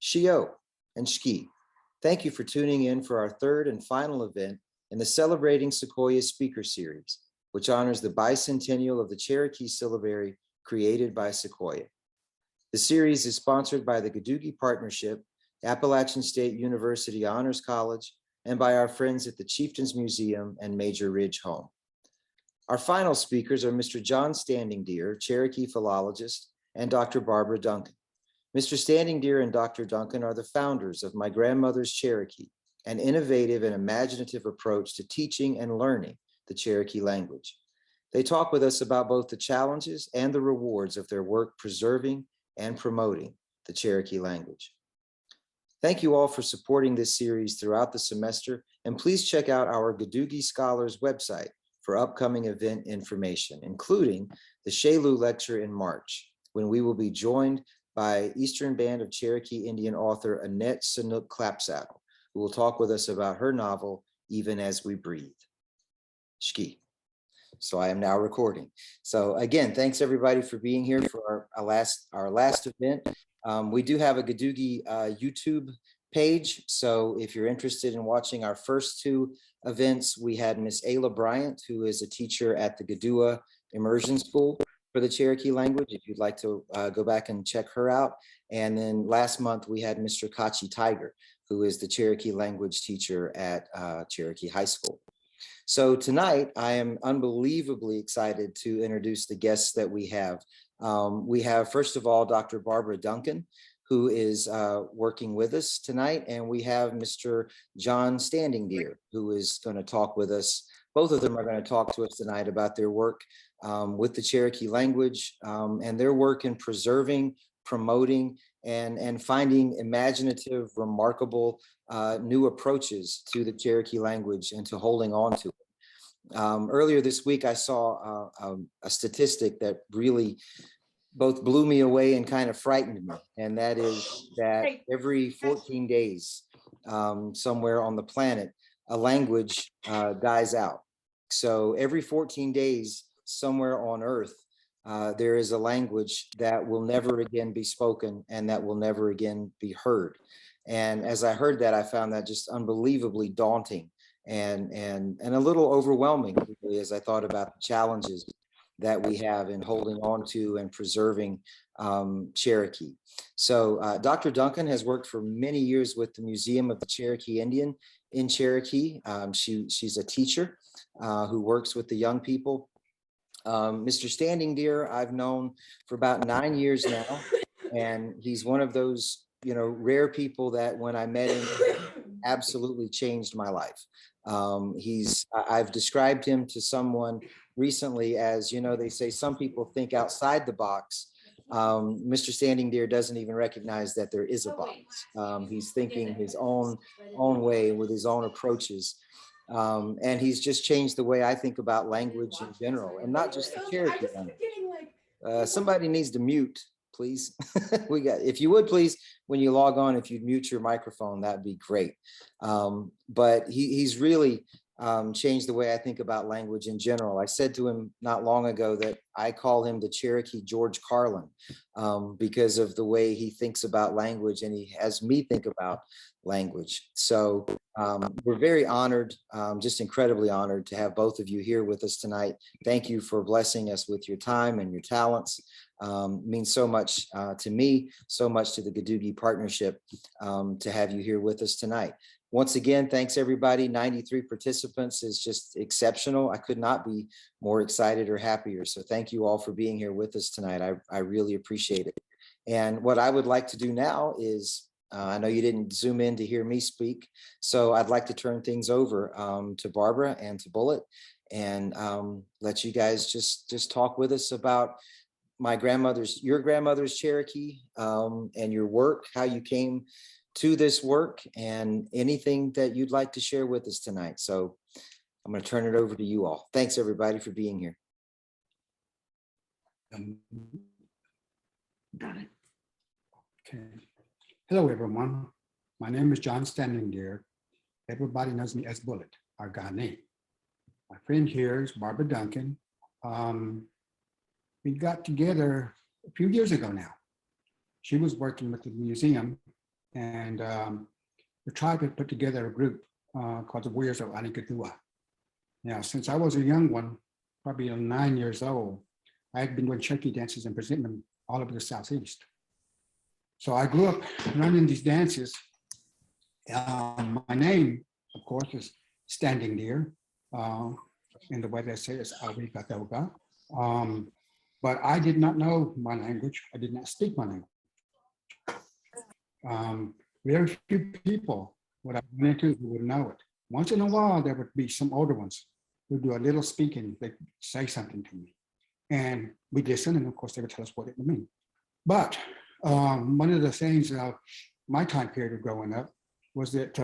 Shio, and Shki. Thank you for tuning in for our third and final event in the Celebrating Sequoyah speaker series, which honors the bicentennial of the Cherokee Syllabary created by Sequoyah. The series is sponsored by the Gadoogie Partnership, Appalachian State University Honors College, and by our friends at the Chieftains Museum and Major Ridge Home. Our final speakers are Mr. John Standingdeer, Cherokee philologist, and Dr. Barbara Duncan. Mr. Standingdeer and Dr. Duncan are the founders of My Grandmother's Cherokee, an innovative and imaginative approach to teaching and learning the Cherokee language. They talk with us about both the challenges and the rewards of their work preserving and promoting the Cherokee language. Thank you all for supporting this series throughout the semester, and please check out our Gadoogie Scholars website for upcoming event information, including the Shelu Lecture in March, when we will be joined by Eastern Band of Cherokee Indian author Annette Sanook Clapsaddle, who will talk with us about her novel, Even As We Breathe. Shki. So I am now recording. So again, thanks everybody for being here for our last event. We do have a Gadoogie YouTube page. So if you're interested in watching our first two events, we had Miss Ayla Bryant, who is a teacher at the Gadua Immersion School for the Cherokee language, if you'd like to go back and check her out. And then last month we had Mr. Kachi Tiger, who is the Cherokee language teacher at Cherokee High School. So tonight, I am unbelievably excited to introduce the guests that we have. We have, first of all, Dr. Barbara Duncan, who is working with us tonight, and we have Mr. John Standingdeer, who is going to talk with us. Both of them are going to talk to us tonight about their work with the Cherokee language and their work in preserving, promoting, and finding imaginative, remarkable new approaches to the Cherokee language and to holding on to it. Earlier this week, I saw a statistic that really both blew me away and kind of frightened me. And that is that every 14 days, somewhere on the planet, a language dies out. So every 14 days, somewhere on Earth, there is a language that will never again be spoken and that will never again be heard. And as I heard that, I found that just unbelievably daunting and a little overwhelming, really, as I thought about the challenges that we have in holding on to and preserving Cherokee. So Dr. Duncan has worked for many years with the Museum of the Cherokee Indian in Cherokee. She's a teacher who works with the young people. Mr. Standingdeer, I've known for about 9 years now, and he's one of those, rare people that when I met him, absolutely changed my life. I've described him to someone recently as, they say some people think outside the box. Mr. Standingdeer doesn't even recognize that there is a box. He's thinking his own way with his own approaches. And he's just changed the way I think about language in general, and not just the Cherokee language. Somebody needs to mute, please. If you would please, when you log on, if you'd mute your microphone, that'd be great. But he's really changed the way I think about language in general. I said to him not long ago that I call him the Cherokee George Carlin because of the way he thinks about language, and he has me think about language. So we're very honored, just incredibly honored to have both of you here with us tonight. Thank you for blessing us with your time and your talents. Means so much to me, so much to the Gadoogie Partnership to have you here with us tonight. Once again, thanks everybody. 93 participants is just exceptional. I could not be more excited or happier. So thank you all for being here with us tonight. I really appreciate it. And what I would like to do now is, I know you didn't zoom in to hear me speak, so I'd like to turn things over to Barbara and to Bullet and let you guys just talk with us about your grandmother's Cherokee and your work, how you came to this work, and anything that you'd like to share with us tonight. So I'm going to turn it over to you all. Thanks everybody for being here. Got it. Okay. Hello everyone. My name is John Standingdeer. Everybody knows me as Bullet, our Ghanaian. My friend here is Barbara Duncan. We got together a few years ago now. She was working with the museum And the tribe had put together a group called the Warriors of Anigatua. Now, since I was a young one, probably 9 years old, I had been doing Cherokee dances and presenting them all over the Southeast. So I grew up learning these dances. My name, of course, is Standingdeer. And the way they say it's Awikatoga. But I did not know my language. I did not speak my language. Very few people would I run into who would know it. Once in a while, there would be some older ones who do a little speaking. They'd say something to me. And we'd listen, and of course, they would tell us what it would mean. But one of the things of my time period of growing up was that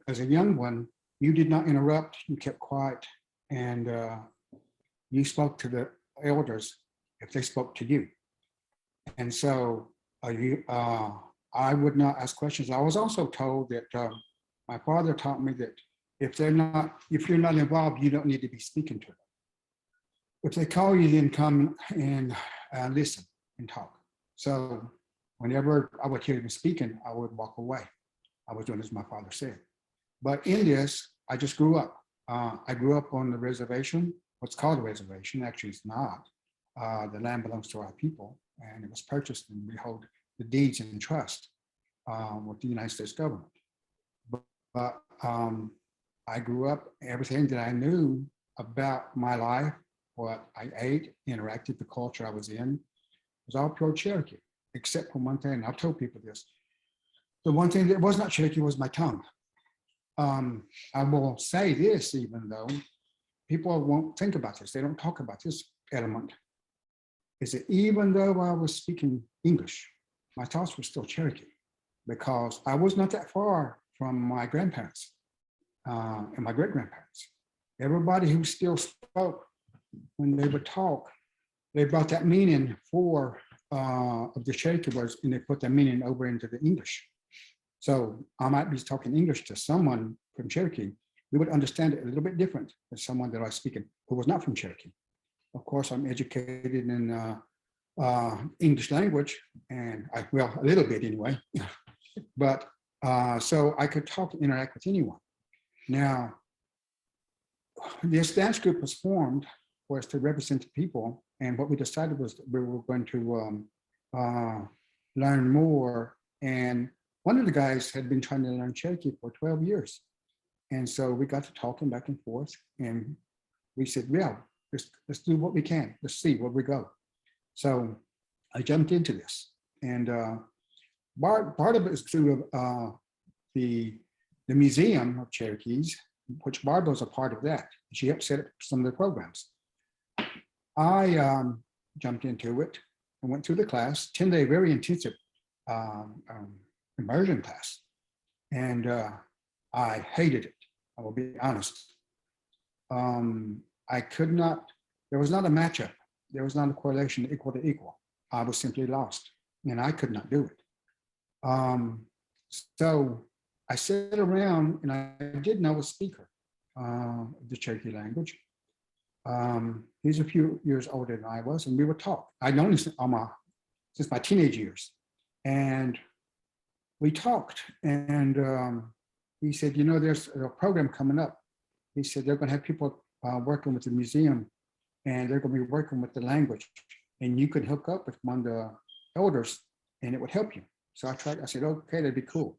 as a young one, you did not interrupt, you kept quiet, and you spoke to the elders if they spoke to you. And so I would not ask questions. I was also told that my father taught me that if you're not involved, you don't need to be speaking to them. If they call you, then come and listen and talk. So whenever I would hear them speaking, I would walk away. I was doing as my father said. But in this, I just grew up. I grew up on the reservation, what's called a reservation. Actually, it's not. The land belongs to our people, and it was purchased, and we hold the deeds in trust with the United States government. But I grew up, everything that I knew about my life, what I ate, interacted, the culture I was in, was all pure Cherokee, except for one thing, and I've told people this. The one thing that was not Cherokee was my tongue. I will say this, even though people won't think about this, they don't talk about this element, is that even though I was speaking English, my thoughts were still Cherokee, because I was not that far from my grandparents and my great-grandparents. Everybody who still spoke, when they would talk, they brought that meaning for of the Cherokee words, and they put that meaning over into the English. So I might be talking English to someone from Cherokee. We would understand it a little bit different than someone that I was speaking who was not from Cherokee. Of course, I'm educated in English language, and well, a little bit anyway. But so I could talk and interact with anyone. Now, this dance group was formed for us to represent the people, and what we decided was that we were going to learn more. And one of the guys had been trying to learn Cherokee for 12 years. And so we got to talking back and forth, and we said, yeah, let's do what we can. Let's see where we go. So I jumped into this. And part of it is through the Museum of Cherokees, which Barbara was a part of that. She helped set up some of the programs. I jumped into it and went through the class, 10-day, very intensive immersion class. And I hated it, I will be honest. I could not, there was not a matchup. There was not a correlation equal to equal. I was simply lost, and I could not do it. So I sat around, and I did know a speaker of the Cherokee language. He's a few years older than I was, and we would talk. I'd known him since my teenage years. And we talked, and he said, you know, there's a program coming up. He said, they're gonna have people working with the museum, and they're gonna be working with the language, and you could hook up with one of the elders, and it would help you. So I said, okay, that'd be cool.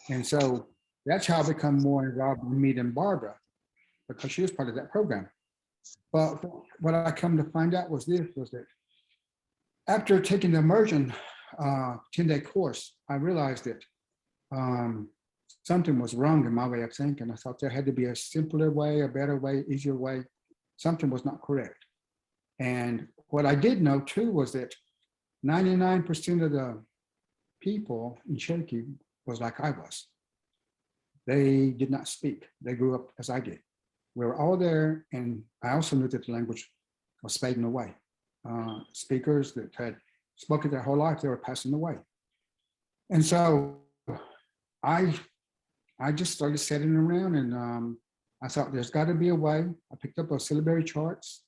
And so that's how I become more involved with me than Barbara, because she was part of that program. But what I come to find out was that after taking the immersion 10-day course, I realized that something was wrong in my way of thinking. I thought there had to be a simpler way, a better way, easier way. Something was not correct. And what I did know too was that 99% of the people in Cherokee was like I was. They did not speak. They grew up as I did. We were all there, and I also knew that the language was fading away. Speakers that had spoken their whole life, they were passing away. And so I just started sitting around, and I thought there's got to be a way. I picked up those syllabary charts,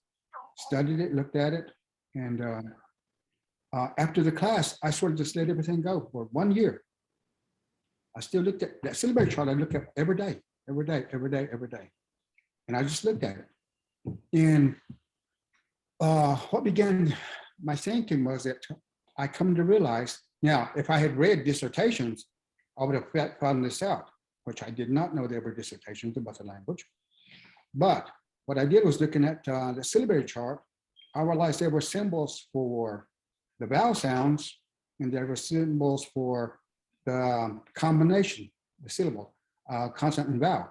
studied it, looked at it, and after the class, I sort of just let everything go for 1 year. I still looked at that syllabary chart. I looked at every day, every day, every day, every day. And I just looked at it. And what began my thinking was that I come to realize, now, if I had read dissertations, I would have found this out, which I did not know there were dissertations about the language. But what I did was looking at the syllabary chart, I realized there were symbols for the vowel sounds, and there were symbols for the combination, the syllable, consonant and vowel.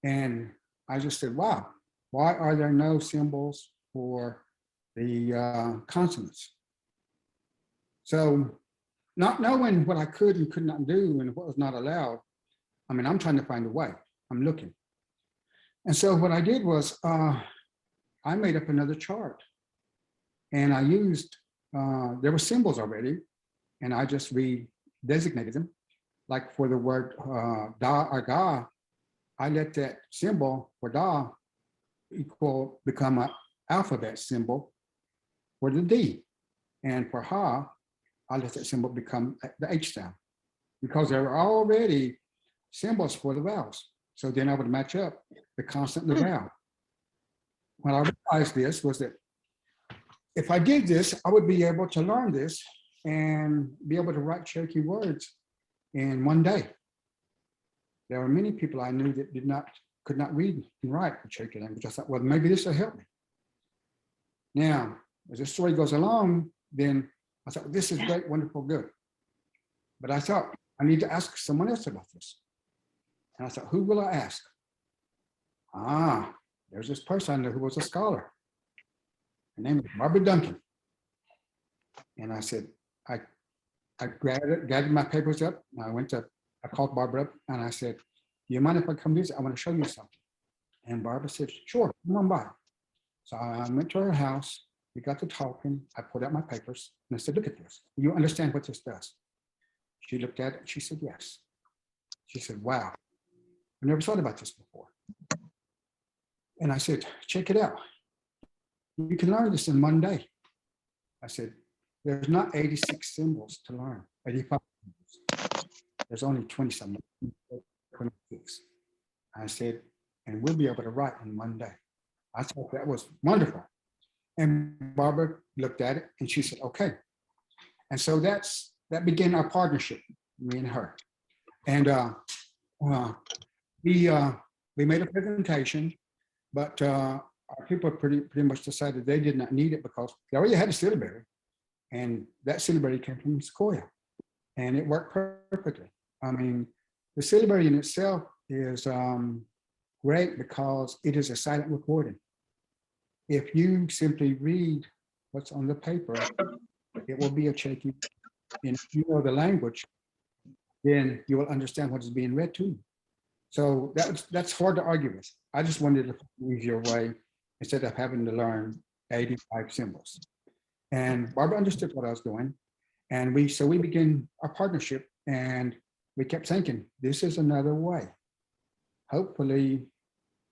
And I just said, wow, why are there no symbols for the consonants? So not knowing what I could and could not do and what was not allowed, I mean, I'm trying to find a way. I'm looking. And so what I did was I made up another chart. And I used, there were symbols already, and I just redesignated them. Like for the word da or ga, I let that symbol for da become an alphabet symbol for the D. And for ha, I let that symbol become the H sound, because there were already symbols for the vowels. So then I would match up the consonant and the vowel. When I realized this was that if I did this, I would be able to learn this and be able to write Cherokee words in one day. There were many people I knew that could not read and write the Cherokee language. I thought, well, maybe this will help me. Now, as the story goes along, then I thought, well, this is great, wonderful, good. But I thought, I need to ask someone else about this. And I thought, who will I ask? There's this person I knew who was a scholar. Her name is Barbara Duncan. And I said, I gathered my papers up. And I called Barbara up and I said, do you mind if I come visit? I want to show you something. And Barbara said, sure, come on by. So I went to her house. We got to talking. I pulled out my papers and I said, look at this. You understand what this does? She looked at it and she said, yes. She said, wow, I never thought about this before. And I said, check it out. You can learn this in one day. I said, there's not 86 symbols to learn, 85 symbols. There's only 20-something, 26. I said, and we'll be able to write in one day. I thought that was wonderful. And Barbara looked at it and she said, okay. And so that began our partnership, me and her. And we made a presentation, but our people pretty much decided they did not need it because they already had a syllabary, and that syllabary came from Sequoyah, and it worked perfectly. I mean, the syllabary in itself is great because it is a silent recording. If you simply read what's on the paper, it will be a Cherokee. And if you know the language, then you will understand what is being read to you. So that's hard to argue with. I just wanted to use your way instead of having to learn 85 symbols. And Barbara understood what I was doing. And we began our partnership, and we kept thinking, this is another way. Hopefully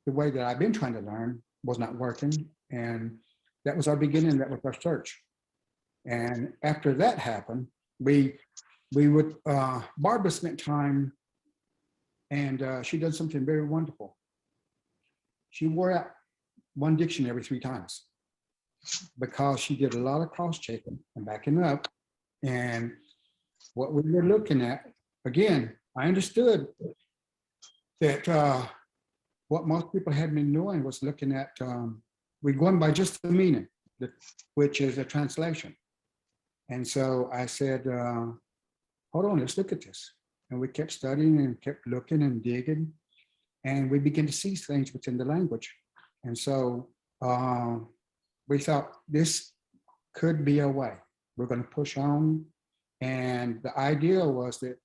the way that I've been trying to learn was not working. And that was our beginning, that was our search. And after that happened, Barbara spent time, and she did something very wonderful. She wore out one dictionary 3 times because she did a lot of cross-checking and backing up. And what we were looking at, again, I understood that what most people had been doing was looking at, we're going by just the meaning, which is a translation. And so I said, hold on, let's look at this. And we kept studying and kept looking and digging. And we began to see things within the language. And so we thought this could be a way. We're going to push on. And the idea was that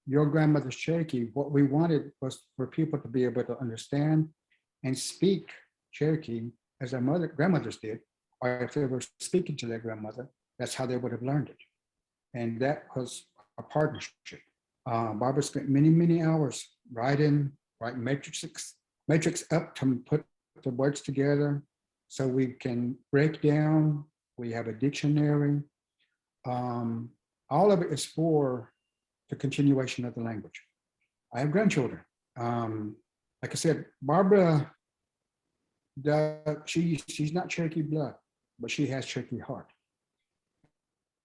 your grandmother's Cherokee, what we wanted was for people to be able to understand and speak Cherokee as their grandmothers did, or if they were speaking to their grandmother, that's how they would have learned it. And that was a partnership. Barbara spent many, many hours writing matrix up to put the words together so we can break down. We have a dictionary. All of it is for the continuation of the language. I have grandchildren. Like I said, Barbara, she's not Cherokee blood, but she has Cherokee heart.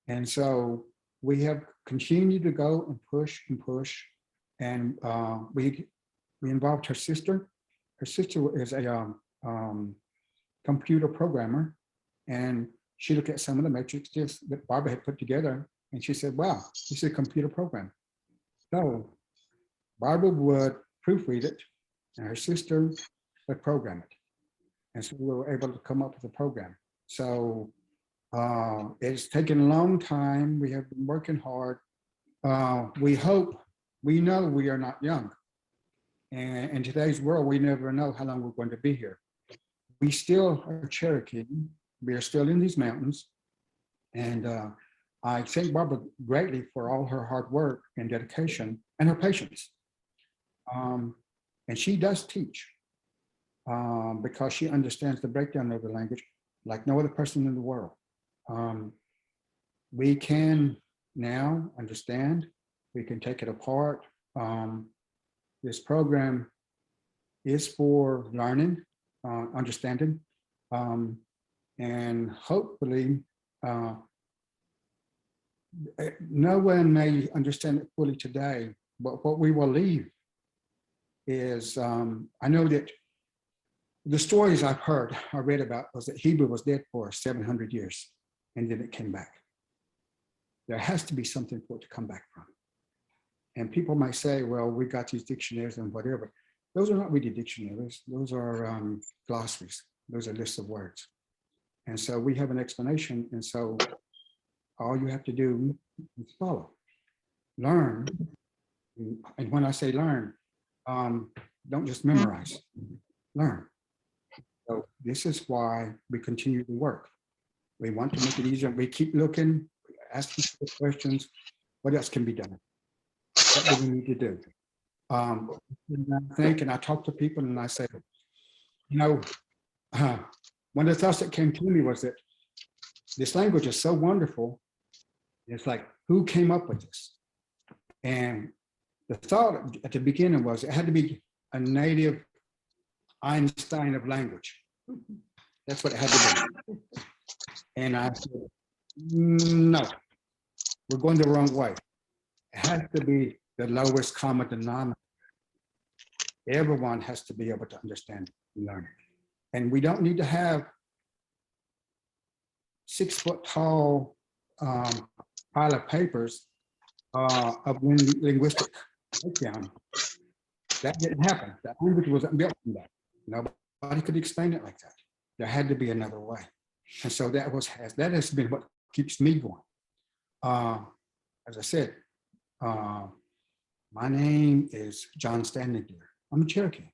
And so we have continued to go and push and push. And we involved her sister. Her sister is a computer programmer. And she looked at some of the matrices that Barbara had put together. And she said, wow, this is a computer program. So Barbara would proofread it and her sister would program it. And so we were able to come up with a program. So it's taken a long time. We have been working hard. We know we are not young. And in today's world, we never know how long we're going to be here. We still are Cherokee. We are still in these mountains. And I thank Barbara greatly for all her hard work and dedication and her patience. And she does teach because she understands the breakdown of the language like no other person in the world. We can now understand, we can take it apart. This program is for learning, understanding, and hopefully no one may understand it fully today, but what we will leave is, I know that the stories I read about was that Hebrew was dead for 700 years and then it came back. There has to be something for it to come back from. And people might say, well, we got these dictionaries and whatever. Those are not really dictionaries. Those are glossaries. Those are lists of words. And so we have an explanation. And so all you have to do is follow, learn. And when I say learn, don't just memorize, learn. So this is why we continue to work. We want to make it easier. We keep looking, asking questions. What else can be done? What do we need to do? And I think, and I talk to people and I say, you know, one of the thoughts that came to me was that this language is so wonderful. It's like, who came up with this? And the thought at the beginning was it had to be a native Einstein of language. That's what it had to be. And I said, no, we're going the wrong way. It has to be the lowest common denominator. Everyone has to be able to understand and learn it. And we don't need to have 6 foot tall pile of papers of linguistic breakdown. That didn't happen. That language wasn't built from that. Nobody could explain it like that. There had to be another way. And so that has been what keeps me going. As I said, my name is John Standingdeer. I'm a Cherokee,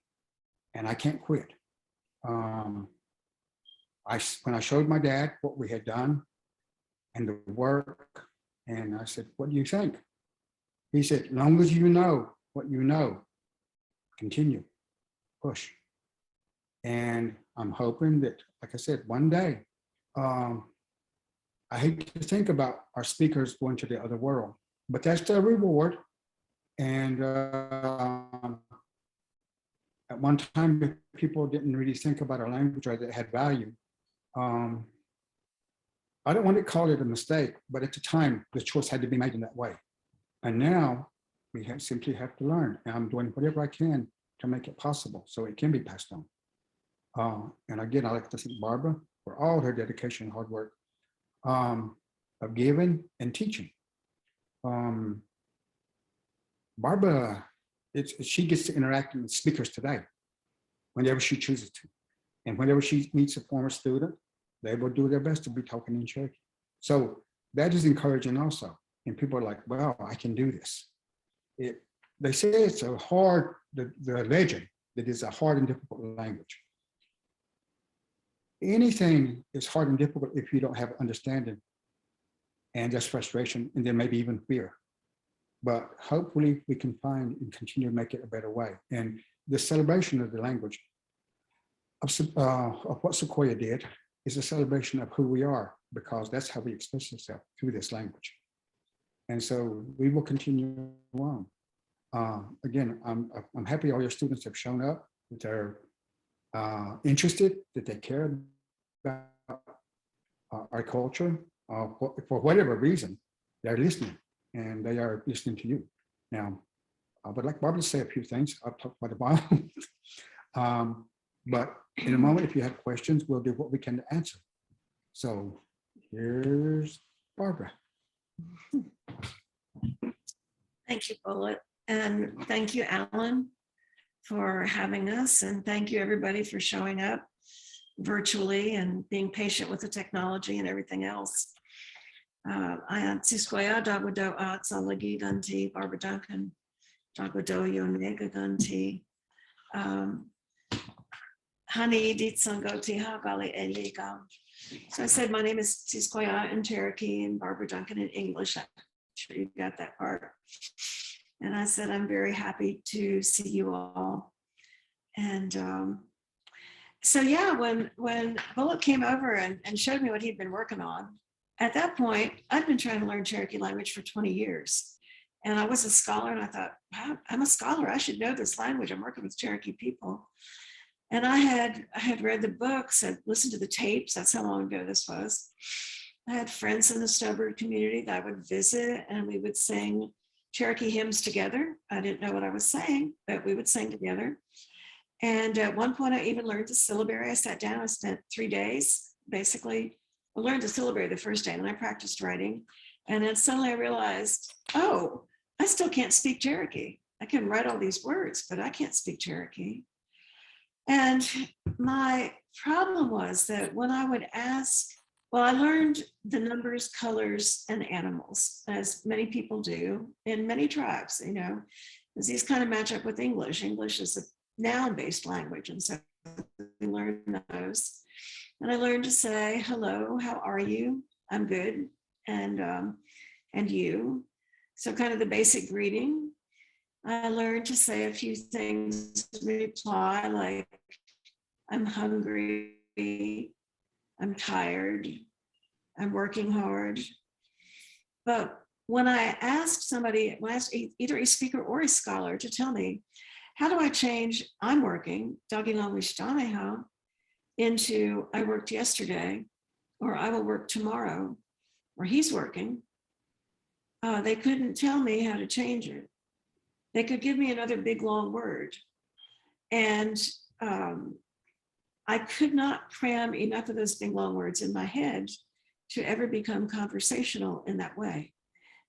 and I can't quit. When I showed my dad what we had done and the work, and I said, what do you think? He said, as long as you know what you know, continue, push. And I'm hoping that, like I said, one day, I hate to think about our speakers going to the other world, but that's their reward. And at one time, people didn't really think about our language or that it had value. I don't want to call it a mistake, but at the time, the choice had to be made in that way. And now we simply have to learn. And I'm doing whatever I can to make it possible so it can be passed on. And again, I'd like to thank Barbara for all her dedication and hard work of giving and teaching. Barbara, she gets to interact with speakers today whenever she chooses to. And whenever she meets a former student, they will do their best to be talking in Cherokee. So that is encouraging also. And people are like, well, I can do this. They say it's a hard, the legend, that it's a hard and difficult language. Anything is hard and difficult if you don't have understanding and just frustration and then maybe even fear. But hopefully we can find and continue to make it a better way. And the celebration of the language of what Sequoyah did is a celebration of who we are, because that's how we express ourselves through this language. And so we will continue on. Again, I'm happy all your students have shown up, that they're interested, that they care about our culture. For whatever reason, they're listening, and they are listening to you. Now, I would like Barbara to say a few things. I'll talk about the Bible. But in a moment, if you have questions, we'll do what we can to answer. So here's Barbara. Thank you, Bullet. And thank you, Alan, for having us. And thank you, everybody, for showing up virtually and being patient with the technology and everything else. I am Sequoyah Dagwado Salagi Gunti, Barbara Duncan, Dagwado Yonega Gunti. Hani Ditsangoti Hagali Eligam. So I said, my name is Sequoyah in Cherokee and Barbara Duncan in English. I'm sure you got that part. And I said, I'm very happy to see you all. And so, yeah, when Bullock came over and showed me what he'd been working on, at that point, I'd been trying to learn Cherokee language for 20 years. And I was a scholar, and I thought, wow, I'm a scholar. I should know this language. I'm working with Cherokee people. And I had read the books, I'd listened to the tapes. That's how long ago this was. I had friends in the snowbird community that I would visit, and we would sing Cherokee hymns together. I didn't know what I was saying, but we would sing together. And at one point, I even learned the syllabary. I sat down, I spent 3 days, basically. I learned the syllabary the first day, and then I practiced writing. And then suddenly I realized, oh, I still can't speak Cherokee. I can write all these words, but I can't speak Cherokee. And my problem was that when I would ask, well, I learned the numbers, colors, and animals, as many people do in many tribes, you know, because these kind of match up with English. English is a noun-based language, and so we learn those. And I learned to say, hello, how are you? I'm good, and you. So kind of the basic greeting. I learned to say a few things in reply, like, I'm hungry, I'm tired, I'm working hard. But when I asked somebody, when I asked either a speaker or a scholar to tell me, how do I change I'm working, into I worked yesterday, or I will work tomorrow, or he's working, they couldn't tell me how to change it. They could give me another big long word. And I could not cram enough of those big long words in my head to ever become conversational in that way.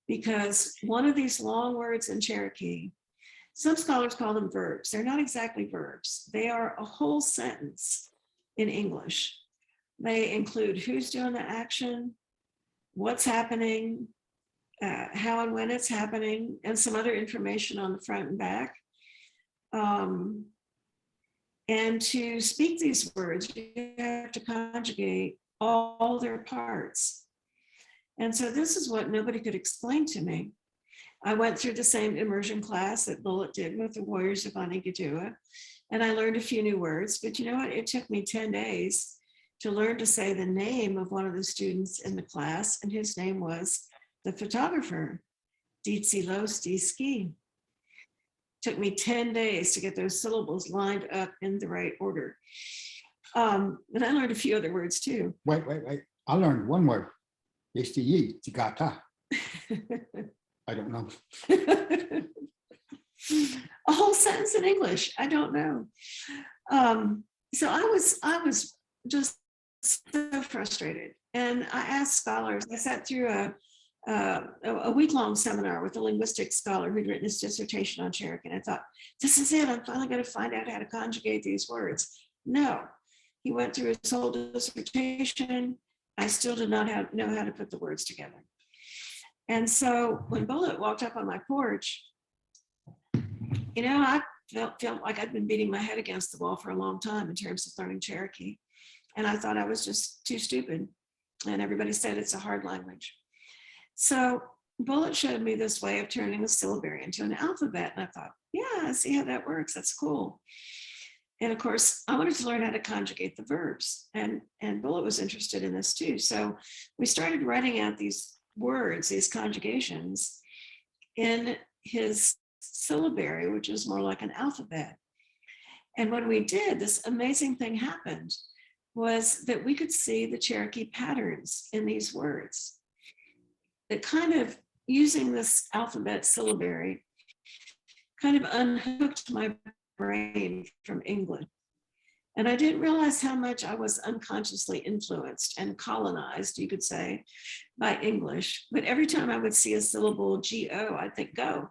Because one of these long words in Cherokee, some scholars call them verbs. They're not exactly verbs. They are a whole sentence in English. They include who's doing the action, what's happening, how and when it's happening, and some other information on the front and back. And to speak these words, you have to conjugate all their parts. And so this is what nobody could explain to me. I went through the same immersion class that Bullet did with the Warriors of Anigadua, and I learned a few new words, but you know what? It took me 10 days to learn to say the name of one of the students in the class, and his name was the photographer, Ditsilos Diski. Took me 10 days to get those syllables lined up in the right order. And I learned a few other words too. Wait. I learned one word. Tigata. I don't know. A whole sentence in English. I don't know. So I was just so frustrated. And I asked scholars, I sat through a week-long seminar with a linguistics scholar who'd written his dissertation on Cherokee. And I thought, this is it. I'm finally going to find out how to conjugate these words. No, he went through his whole dissertation. I still did not know how to put the words together. And so when Bullet walked up on my porch, you know, I felt like I'd been beating my head against the wall for a long time in terms of learning Cherokee. And I thought I was just too stupid. And everybody said it's a hard language. So Bullet showed me this way of turning a syllabary into an alphabet. And I thought, yeah, I see how that works. That's cool. And of course, I wanted to learn how to conjugate the verbs. And Bullet was interested in this too. So we started writing out these words, these conjugations, in his syllabary, which is more like an alphabet. And when we did, this amazing thing happened, was that we could see the Cherokee patterns in these words. That kind of, using this alphabet syllabary, kind of unhooked my brain from English. And I didn't realize how much I was unconsciously influenced and colonized, you could say, by English. But every time I would see a syllable G-O, I'd think go.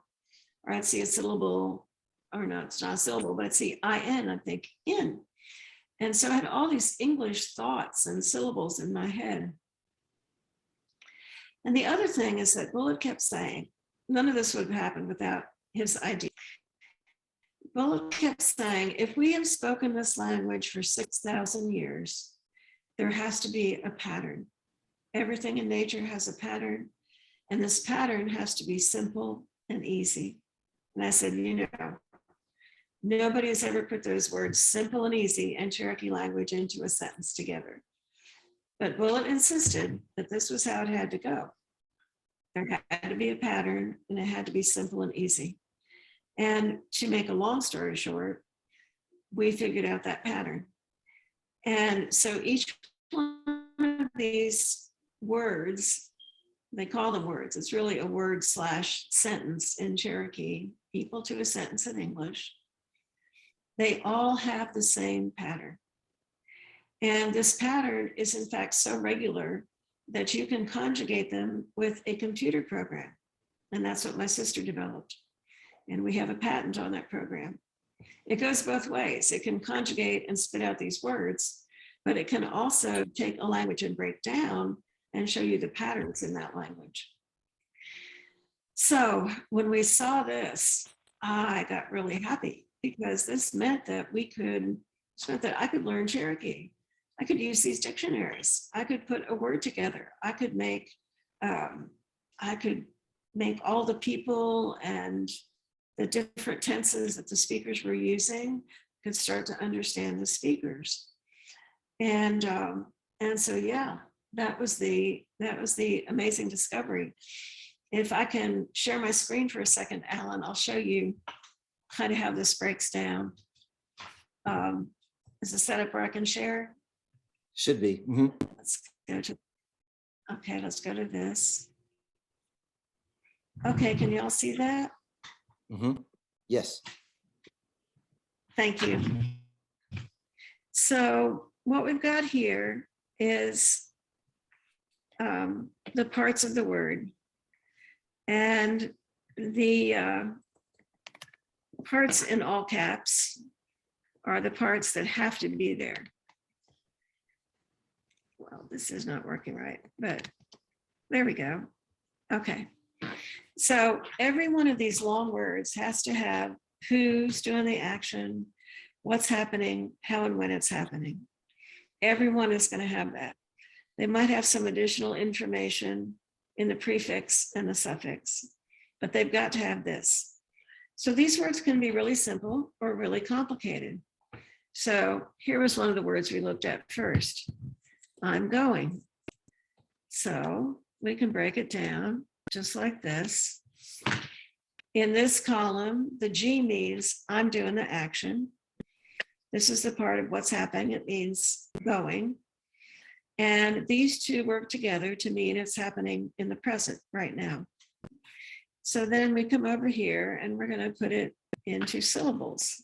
Or I'd see a syllable, or no, it's not a syllable, but I'd see I-N, I'd think in. And so I had all these English thoughts and syllables in my head. And the other thing is that Bullitt kept saying, none of this would have happened without his idea. Bullitt kept saying, if we have spoken this language for 6,000 years, there has to be a pattern. Everything in nature has a pattern, and this pattern has to be simple and easy. And I said, you know, nobody has ever put those words simple and easy and Cherokee language into a sentence together. But Bullitt insisted that this was how it had to go. There had to be a pattern, and it had to be simple and easy. And to make a long story short, we figured out that pattern. And so each one of these words, they call them words, it's really a word / sentence in Cherokee, equal to a sentence in English. They all have the same pattern. And this pattern is in fact so regular that you can conjugate them with a computer program. And that's what my sister developed. And we have a patent on that program. It goes both ways. It can conjugate and spit out these words, but it can also take a language and break down and show you the patterns in that language. So when we saw this, I got really happy because this meant that I could learn Cherokee. I could use these dictionaries. I could put a word together. I could make all the people and the different tenses that the speakers were using, could start to understand the speakers. And so, yeah, that was the amazing discovery. If I can share my screen for a second, Alan, I'll show you kind of how this breaks down. Is the setup where I can share? Should be. Mm-hmm. Let's go to this. Okay, can you all see that? Mm-hmm. Yes. Thank you. So what we've got here is the parts of the word, and the parts in all caps are the parts that have to be there. Well, this is not working right, but there we go. Okay. So every one of these long words has to have who's doing the action, what's happening, how and when it's happening. Everyone is going to have that. They might have some additional information in the prefix and the suffix, but they've got to have this. So these words can be really simple or really complicated. So here was one of the words we looked at first. I'm going. So we can break it down just like this. In this column, the G means I'm doing the action. This is the part of what's happening. It means going. And these two work together to mean it's happening in the present right now. So then we come over here and we're going to put it into syllables.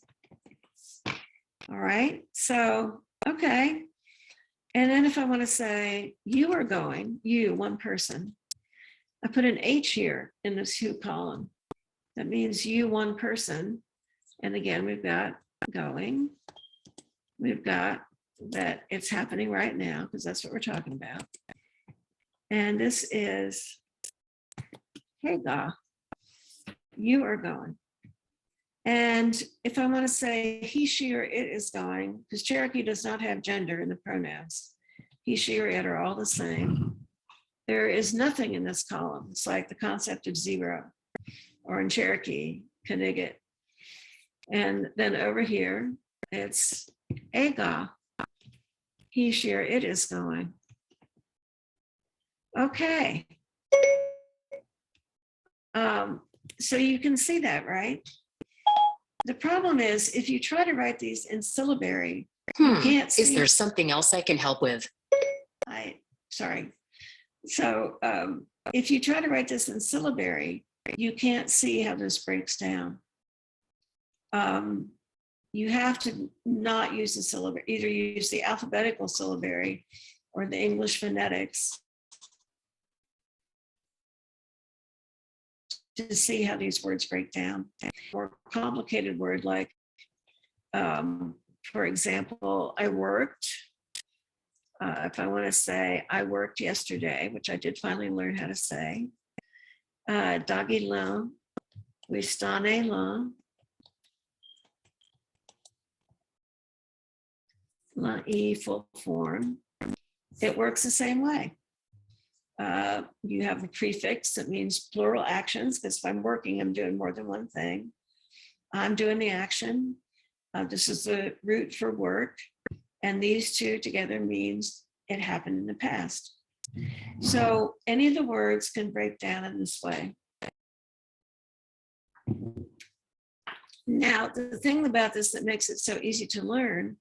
All right. So, okay. And then if I want to say you are going, you, one person, I put an H here in this who column. That means you, one person. And again, we've got going. We've got that it's happening right now, because that's what we're talking about. And this is, hey, God, you are going. And if I want to say he, she, or it is going, because Cherokee does not have gender in the pronouns. He, she, or it are all the same. There is nothing in this column. It's like the concept of zero, or in Cherokee, Kanigat. And then over here, it's Aga. He, she, or it is going. Okay, So you can see that, right? The problem is if you try to write these in syllabary, you can't see. Is there something else I can help with? Sorry. So if you try to write this in syllabary, you can't see how this breaks down. You have to not use the syllabary, either use the alphabetical syllabary or the English phonetics to see how these words break down. A more complicated word like, for example, I worked. If I want to say I worked yesterday, which I did finally learn how to say, doggy là, we stane là, la e full form. It works the same way. You have a prefix that means plural actions, because if I'm working, I'm doing more than one thing. I'm doing the action. This is the root for work. And these two together means it happened in the past. So any of the words can break down in this way. Now, the thing about this that makes it so easy to learn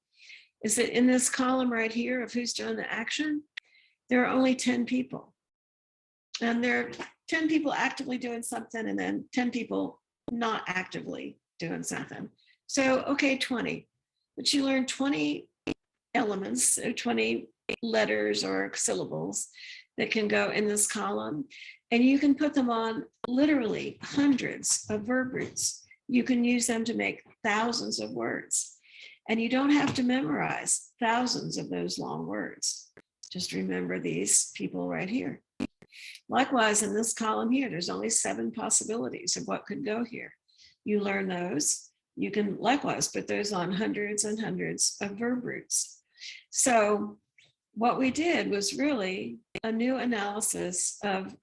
is that in this column right here of who's doing the action, there are only 10 people. And there are 10 people actively doing something and then 10 people not actively doing something. So, okay, 20. But you learn 20 elements, so 20 letters or syllables that can go in this column. And you can put them on literally hundreds of verb roots. You can use them to make thousands of words. And you don't have to memorize thousands of those long words. Just remember these people right here. Likewise, in this column here, there's only 7 possibilities of what could go here. You learn those. You can likewise put those on hundreds and hundreds of verb roots. So what we did was really a new analysis of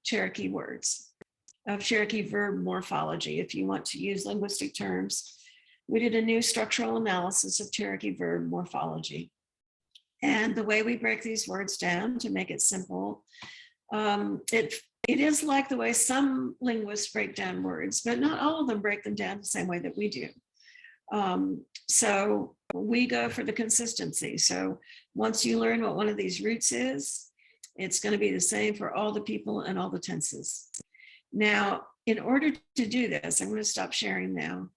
Cherokee words, of Cherokee verb morphology, if you want to use linguistic terms. We did a new structural analysis of Cherokee verb morphology. And the way we break these words down to make it simple, it is like the way some linguists break down words, but not all of them break them down the same way that we do. So we go for the consistency. So once you learn what one of these roots is, it's going to be the same for all the people and all the tenses. Now, in order to do this, I'm going to stop sharing now.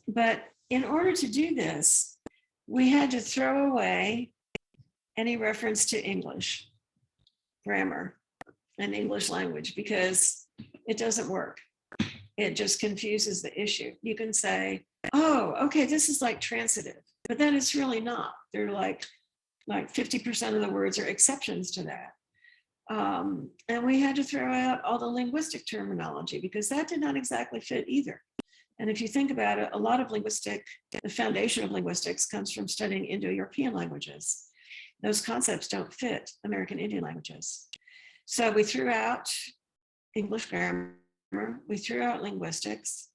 But in order to do this, we had to throw away any reference to English grammar and English language because it doesn't work. It just confuses the issue. You can say, oh, okay, this is like transitive, but then it's really not. They're like 50% of the words are exceptions to that. And we had to throw out all the linguistic terminology because that did not exactly fit either. And if you think about it, a lot of the foundation of linguistics comes from studying Indo-European languages. Those concepts don't fit American Indian languages. So we threw out English grammar, we threw out linguistics,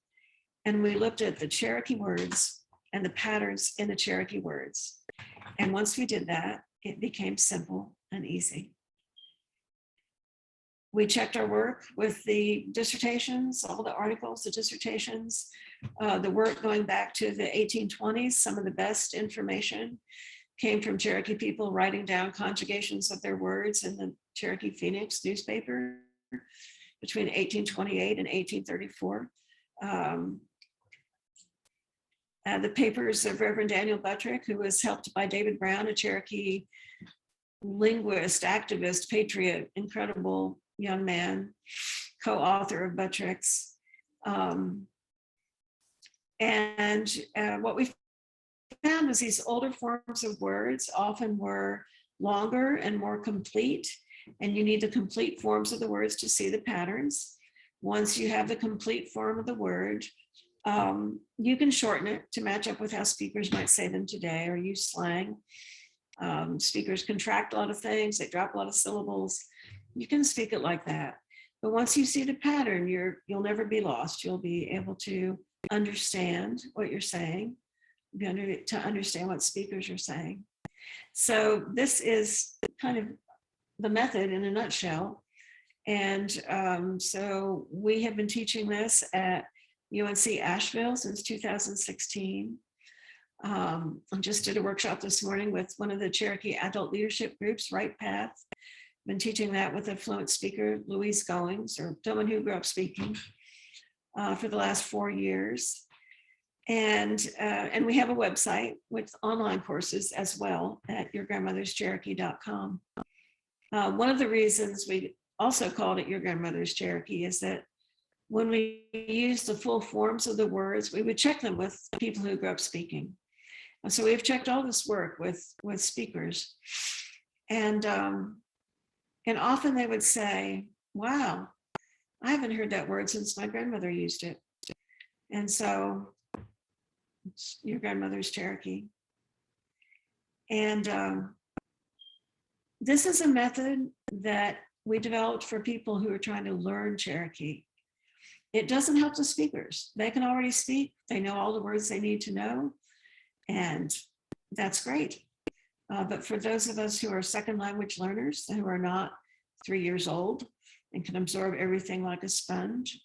and we looked at the Cherokee words and the patterns in the Cherokee words. And once we did that, it became simple and easy. We checked our work with the dissertations, all the articles, the dissertations, the work going back to the 1820s. Some of the best information came from Cherokee people writing down conjugations of their words in the Cherokee Phoenix newspaper between 1828 and 1834. The papers of Reverend Daniel Buttrick, who was helped by David Brown, a Cherokee linguist, activist, patriot, incredible young man, co-author of Buttrick's. What we found was these older forms of words often were longer and more complete, and you need the complete forms of the words to see the patterns. Once you have the complete form of the word, you can shorten it to match up with how speakers might say them today or use slang. Speakers contract a lot of things, they drop a lot of syllables. You can speak it like that. But once you see the pattern, you'll never be lost. You'll be able to understand what you're saying, to understand what speakers are saying. So this is kind of the method in a nutshell. And so we have been teaching this at UNC Asheville since 2016. I just did a workshop this morning with one of the Cherokee adult leadership groups, Right Path. Been teaching that with a fluent speaker, Louise Goings, or someone who grew up speaking, for the last 4 years. And we have a website with online courses as well at yourgrandmotherscheroke.com. One of the reasons we also called it Your Grandmother's Cherokee is that when we use the full forms of the words, we would check them with people who grew up speaking. And so we've checked all this work with speakers. And often they would say, wow, I haven't heard that word since my grandmother used it. And so it's Your Grandmother's Cherokee. And this is a method that we developed for people who are trying to learn Cherokee. It doesn't help the speakers. They can already speak. They know all the words they need to know. And that's great. But for those of us who are second language learners, who are not 3 years old and can absorb everything like a sponge,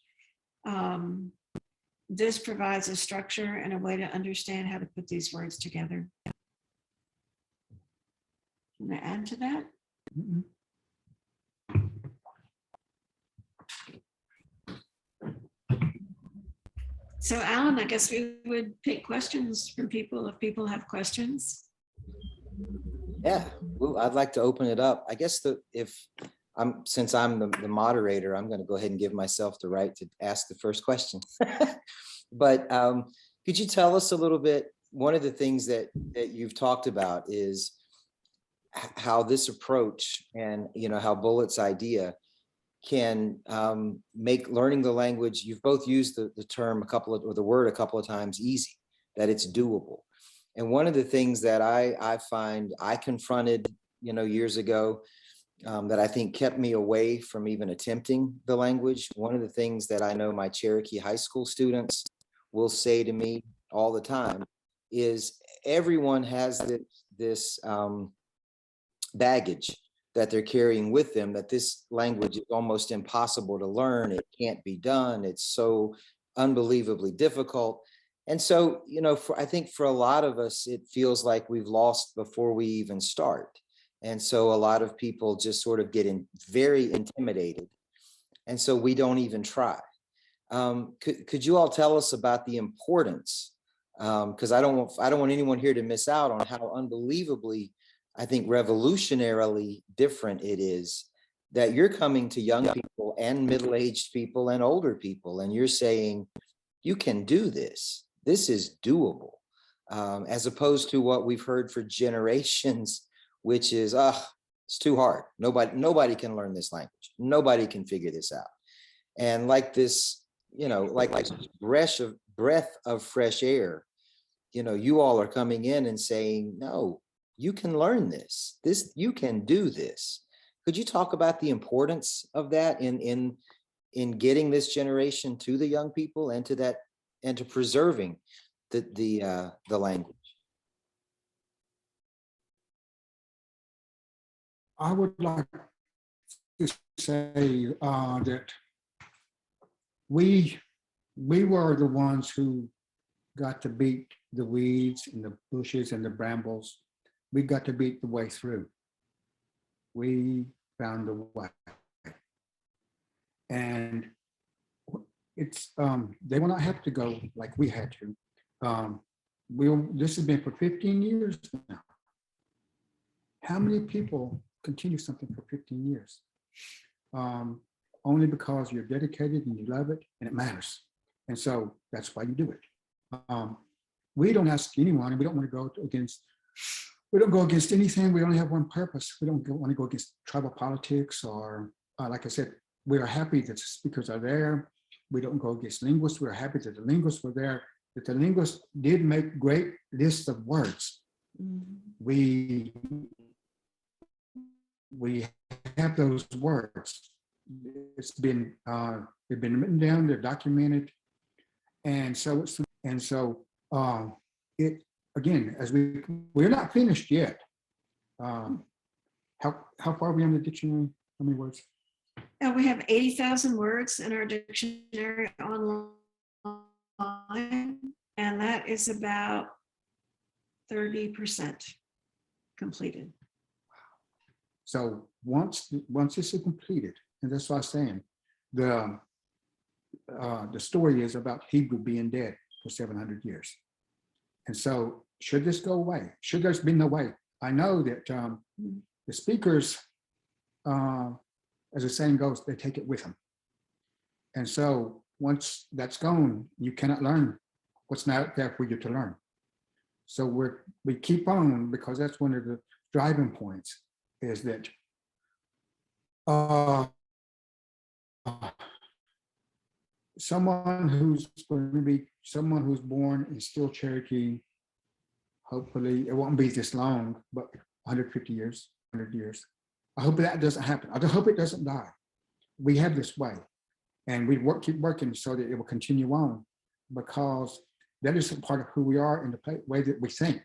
this provides a structure and a way to understand how to put these words together. Can I add to that? Mm-mm. So Alan, I guess we would take questions from people if people have questions. Yeah, well, I'd like to open it up. I guess since I'm the moderator, I'm going to go ahead and give myself the right to ask the first question. But could you tell us a little bit? One of the things that you've talked about is how this approach and how Bullett's idea can make learning the language. You've both used the term the word a couple of times, easy, that it's doable. And one of the things that I find I confronted, years ago, that I think kept me away from even attempting the language. One of the things that I know my Cherokee high school students will say to me all the time is everyone has this baggage that they're carrying with them, that this language is almost impossible to learn. It can't be done. It's so unbelievably difficult. And so, I think for a lot of us, it feels like we've lost before we even start. And so a lot of people just sort of get very intimidated. And so we don't even try. Could you all tell us about the importance? Because I don't want anyone here to miss out on how unbelievably, I think, revolutionarily different it is that you're coming to young people and middle-aged people and older people, and you're saying, you can do this. This is doable, as opposed to what we've heard for generations, which is, it's too hard. Nobody can learn this language. Nobody can figure this out. And like this, like breath of fresh air, you all are coming in and saying, no, you can learn this. You can do this. Could you talk about the importance of that in getting this generation to the young people and to preserving the language? I would like to say that we were the ones who got to beat the weeds and the bushes and the brambles. We got to beat the way through. We found the way. And it's they will not have to go like we had to. This has been for 15 years now. How many people continue something for 15 years? Only because you're dedicated and you love it and it matters. And so that's why you do it. We don't ask anyone, and we don't want to go against anything. We only have one purpose. We don't want to go against tribal politics or, like I said, we are happy that the speakers are there. We don't go against linguists. We're happy that the linguists were there, that the linguists did make great lists of words. We have those words. It's been they've been written down, they're documented, and so it again, as we're not finished yet. How far are we on the dictionary? How many words? And we have 80,000 words in our dictionary online, and that is about 30% completed. So once this is completed, and that's what I'm saying, the story is about Hebrew being dead for 700 years. And so should this go away? Should there's been no way? I know that the speakers, as the saying goes, they take it with them. And so once that's gone, you cannot learn what's not there for you to learn. So we keep on, because that's one of the driving points, is that someone who's born in still Cherokee, hopefully it won't be this long, but 150 years, 100 years. I hope that doesn't happen. I hope it doesn't die. We have this way, and we keep working so that it will continue on, because that is a part of who we are in the way that we think.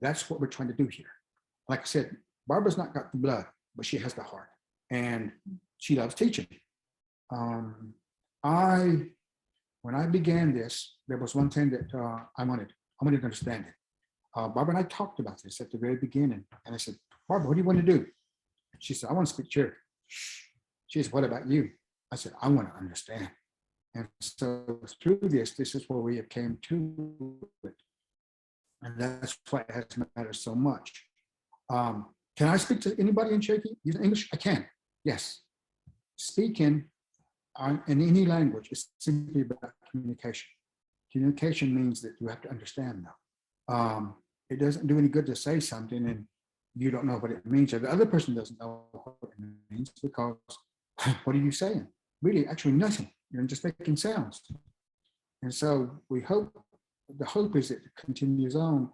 That's what we're trying to do here. Like I said, Barbara's not got the blood, but she has the heart, and she loves teaching. When I began this, there was one thing that I wanted to understand it. Barbara and I talked about this at the very beginning, and I said, Barbara, what do you want to do? She said, I want to speak Cherokee. She said, what about you? I said, I want to understand. And so through this is where we came to it. And that's why it has mattered so much. Can I speak to anybody in Cherokee using English? I can, yes. Speaking in any language is simply about communication. Communication means that you have to understand now. It doesn't do any good to say something and you don't know what it means, or the other person doesn't know what it means, because what are you saying? Really, actually nothing. You're just making sounds. And so we hope, the hope is that it continues on.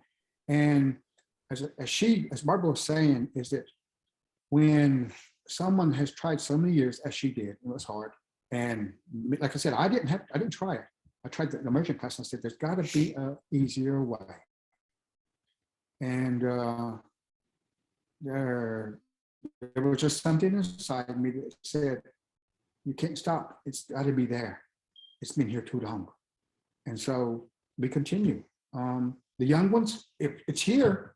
And as Barbara was saying, is that when someone has tried so many years, as she did, it was hard. And like I said, I didn't try it. I tried the immersion class and I said, there's got to be an easier way. And there was just something inside me that said, you can't stop. It's got to be there. It's been here too long. And so we continue. The young ones, if it's here,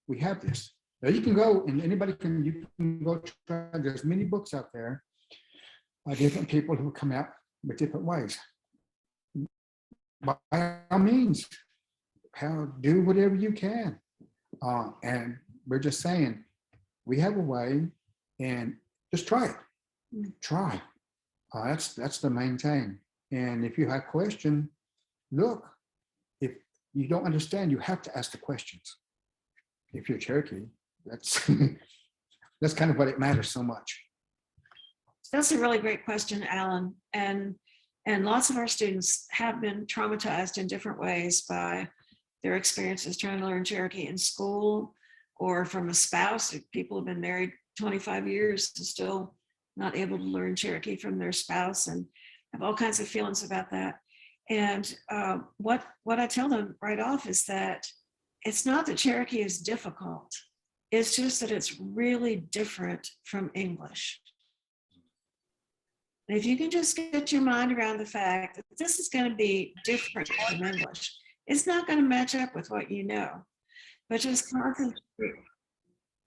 we have this. Now you can go and you can go try, there's many books out there by different people who come out with different ways. By all means, do whatever you can. And we're just saying, we have a way, and just try it. Try. That's the main thing. And if you have questions, look, if you don't understand, you have to ask the questions. If you're Cherokee, that's kind of what it matters so much. That's a really great question, Alan. And lots of our students have been traumatized in different ways by their experiences trying to learn Cherokee in school, or from a spouse. People have been married 25 years and still not able to learn Cherokee from their spouse, and have all kinds of feelings about that. And what I tell them right off is that it's not that Cherokee is difficult. It's just that it's really different from English. And if you can just get your mind around the fact that this is going to be different from English, it's not going to match up with what you know. But just concentrate.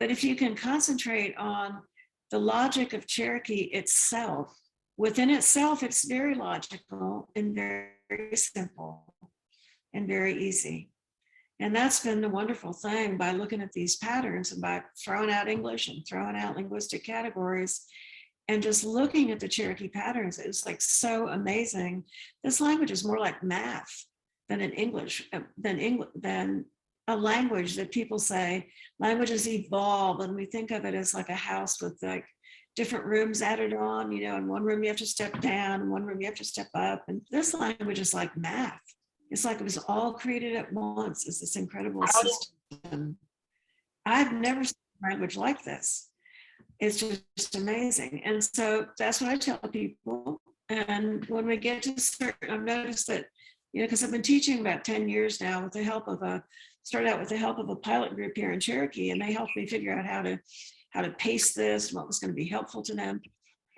But if you can concentrate on the logic of Cherokee itself, within itself, it's very logical and very simple and very easy. And that's been the wonderful thing by looking at these patterns and by throwing out English and throwing out linguistic categories and just looking at the Cherokee patterns. It's like so amazing. This language is more like math than in English, than a language that people say languages evolve, and we think of it as like a house with like different rooms added on, in one room you have to step down, in one room you have to step up. And this language is like math. It's like it was all created at once. It's this incredible system. I've never seen a language like this. It's just amazing. And so that's what I tell people. And when we get to certain, I've noticed that, because I've been teaching about 10 years now with the help of started out with the help of a pilot group here in Cherokee, and they helped me figure out how to pace this and what was going to be helpful to them.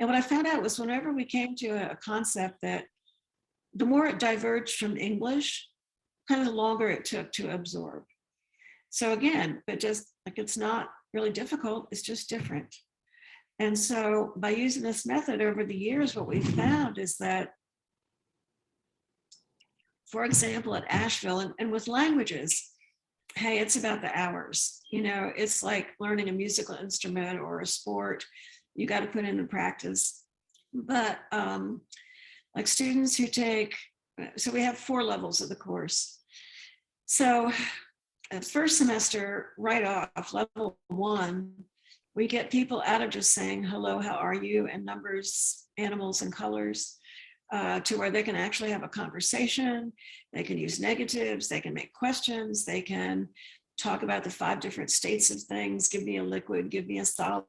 And what I found out was whenever we came to a concept that the more it diverged from English, kind of the longer it took to absorb. So again, but just like it's not really difficult, it's just different. And so by using this method over the years, what we found is that, for example, at Asheville and with languages, hey, it's about the hours. You know, it's like learning a musical instrument or a sport. You got to put in the practice. But like students who take, so we have 4 levels of the course. So first semester, right off, level 1, we get people out of just saying, hello, how are you? And numbers, animals, and colors, to where they can actually have a conversation. They can use negatives, they can make questions, they can talk about the 5 different states of things. Give me a liquid, give me a solid,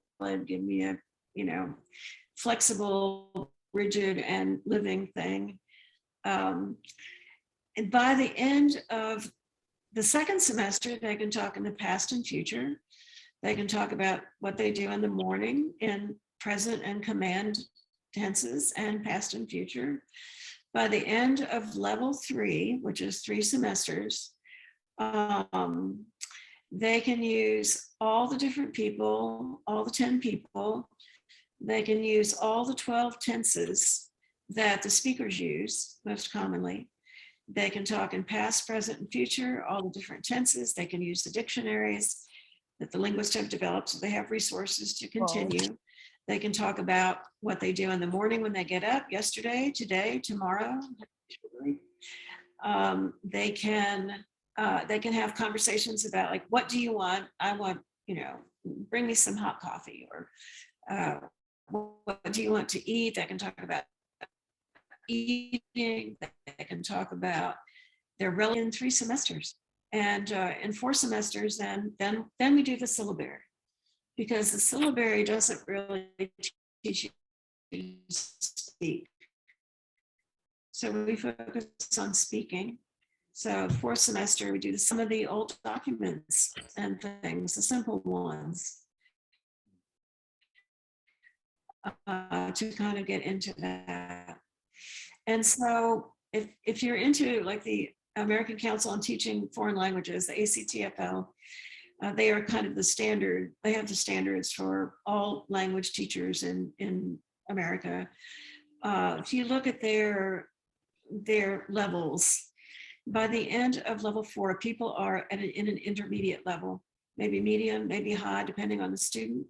give me a, you know, flexible, rigid, and living thing. And by the end of the second semester, they can talk in the past and future. They can talk about what they do in the morning in present and command tenses and past and future. By the end of level 3, which is 3 semesters, they can use all the different people, all the 10 people. They can use all the 12 tenses that the speakers use most commonly. They can talk in past, present, and future, all the different tenses. They can use the dictionaries that the linguists have developed, so they have resources to continue. They can talk about what they do in the morning when they get up, yesterday, today, tomorrow. They can have conversations about, like, what do you want? I want, you know, bring me some hot coffee, or what do you want to eat? They can talk about eating. They can talk about their relevant in 3 semesters. And in 4 semesters, then we do the syllabary, because the syllabary doesn't really teach you to speak. So we focus on speaking. So 4th semester, we do some of the old documents and things, the simple ones, to kind of get into that. And so if you're into like the American Council on Teaching Foreign Languages, the ACTFL, they are kind of the standard. They have the standards for all language teachers in America. If you look at their levels, by the end of level 4, people are in an intermediate level, maybe medium, maybe high, depending on the student.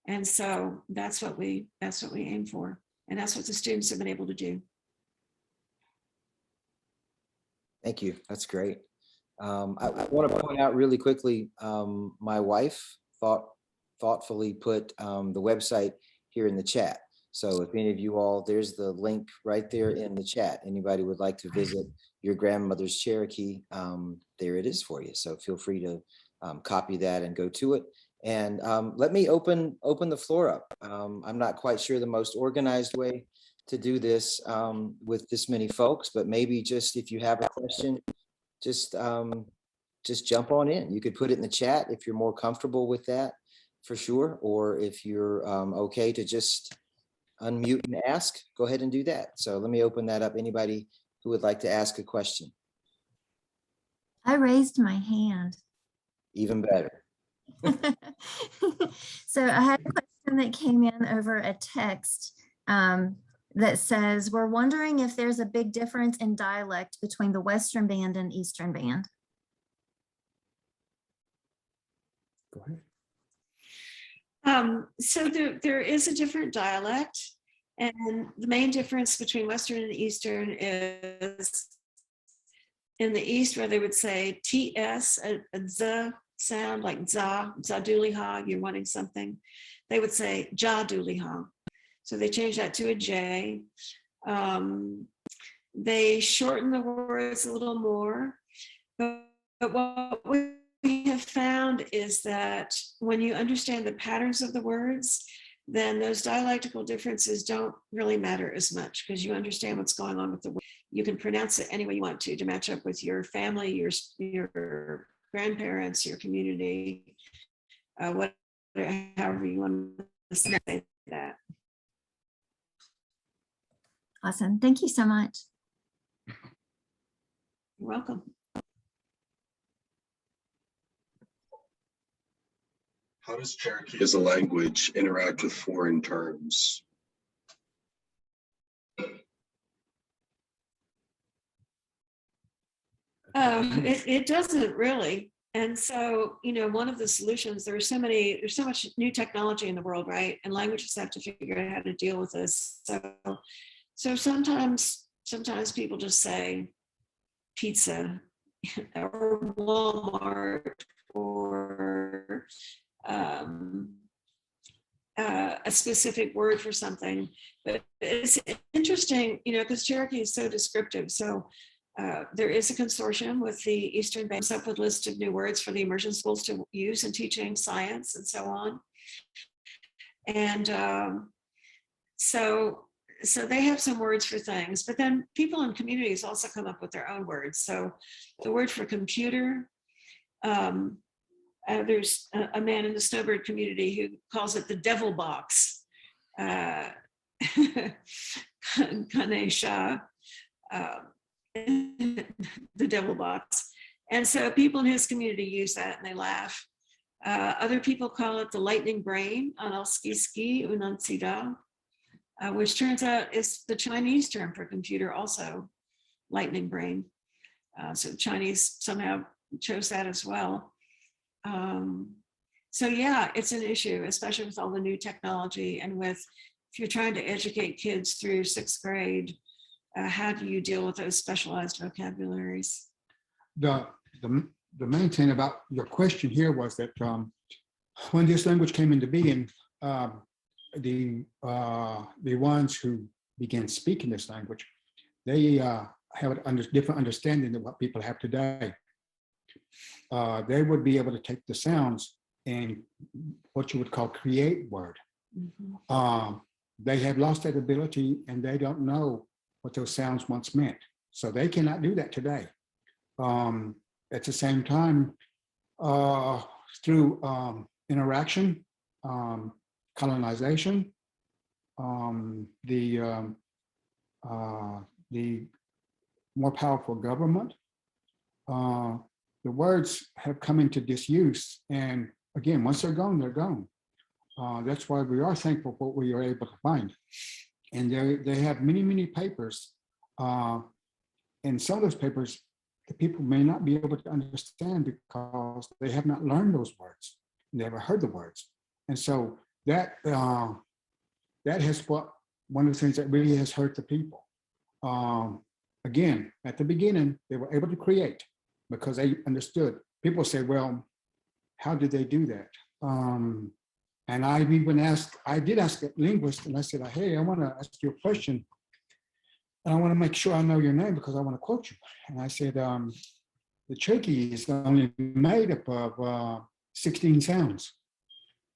And so that's what we aim for, and that's what the students have been able to do. Thank you. That's great. I want to point out really quickly, my wife thoughtfully put the website here in the chat. So if any of you all, there's the link right there in the chat. Anybody would like to visit your grandmother's Cherokee, there it is for you. So feel free to copy that and go to it. And let me open the floor up. I'm not quite sure the most organized way to do this with this many folks, but maybe just if you have a question, just jump on in. You could put it in the chat if you're more comfortable with that, for sure. Or if you're okay to just unmute and ask, go ahead and do that. So let me open that up. Anybody who would like to ask a question? I raised my hand. Even better. So I had a question that came in over a text that says, we're wondering if there's a big difference in dialect between the Western band and Eastern band. Go ahead. So there is a different dialect, and the main difference between Western and Eastern is in the East, where they would say TS, a Z sound, like za dooley ha, you're wanting something. They would say ja dooley ha. So they changed that to a J. They shorten the words a little more. But what we have found is that when you understand the patterns of the words, then those dialectical differences don't really matter as much, because you understand what's going on with the word. You can pronounce it any way you want to match up with your family, your grandparents, your community, whatever, however you want to say that. Awesome. Thank you so much. You're welcome. How does Cherokee as a language interact with foreign terms? It doesn't really. And so, one of the solutions, there's so much new technology in the world, right? And languages have to figure out how to deal with this. So sometimes people just say pizza or Walmart or a specific word for something. But it's interesting, because Cherokee is so descriptive. So there is a consortium with the Eastern Band up with a list of new words for the immersion schools to use in teaching science and so on. And so they have some words for things, but then people in communities also come up with their own words. So the word for computer, there's a man in the snowbird community who calls it the devil box. Ganesha. The devil box. And so people in his community use that and they laugh. Other people call it the lightning brain, analskiski unansida, which turns out is the Chinese term for computer also, lightning brain. So Chinese somehow chose that as well. So yeah, it's an issue, especially with all the new technology and if you're trying to educate kids through 6th grade, how do you deal with those specialized vocabularies? The main thing about your question here was that when this language came into being, the ones who began speaking this language, they have a different understanding than what people have today. They would be able to take the sounds and what you would call create word. Mm-hmm. They have lost that ability and they don't know what those sounds once meant. So they cannot do that today. At the same time, through interaction, colonization, the more powerful government, the words have come into disuse. And again, once they're gone, they're gone. That's why we are thankful for what we are able to find. And they have many, many papers. And some of those papers, the people may not be able to understand because they have not learned those words. They never heard the words. And so that has one of the things that really has hurt the people. Again, at the beginning, they were able to create because they understood. People say, well, how did they do that? And I did ask a linguist, and I said, hey, I want to ask you a question. And I want to make sure I know your name because I want to quote you. And I said, the Cherokee is only made up of 16 sounds.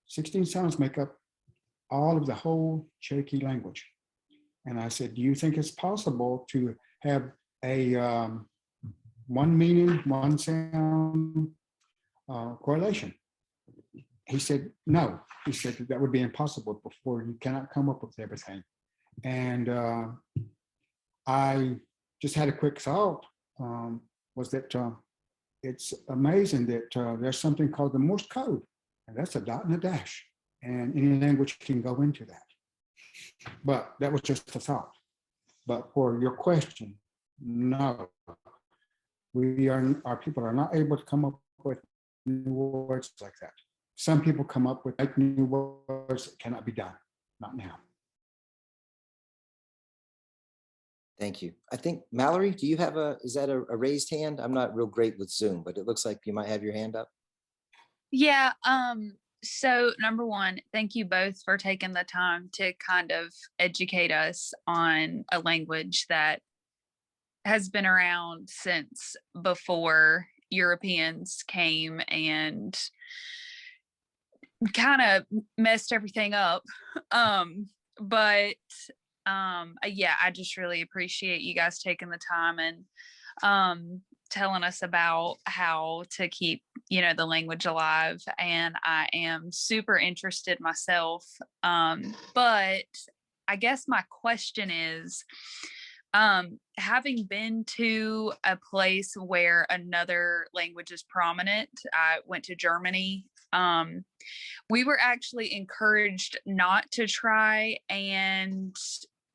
16 sounds make up all of the whole Cherokee language. And I said, do you think it's possible to have a one meaning, one sound correlation? He said, no. He said that would be impossible before you cannot come up with everything. And I just had a quick thought, was that it's amazing that there's something called the Morse code, and that's a dot and a dash, and any language can go into that. But that was just a thought. But for your question, no, our people are not able to come up with new words like that. Some people come up with like new words that cannot be done, not now. Thank you. I think, Mallory, do you have is that a raised hand? I'm not real great with Zoom, but it looks like you might have your hand up. Yeah. So number one, thank you both for taking the time to kind of educate us on a language that has been around since before Europeans came and kind of messed everything up. Yeah, I just really appreciate you guys taking the time and telling us about how to keep, the language alive. And I am super interested myself. But I guess my question is, having been to a place where another language is prominent, I went to Germany. We were actually encouraged not to try and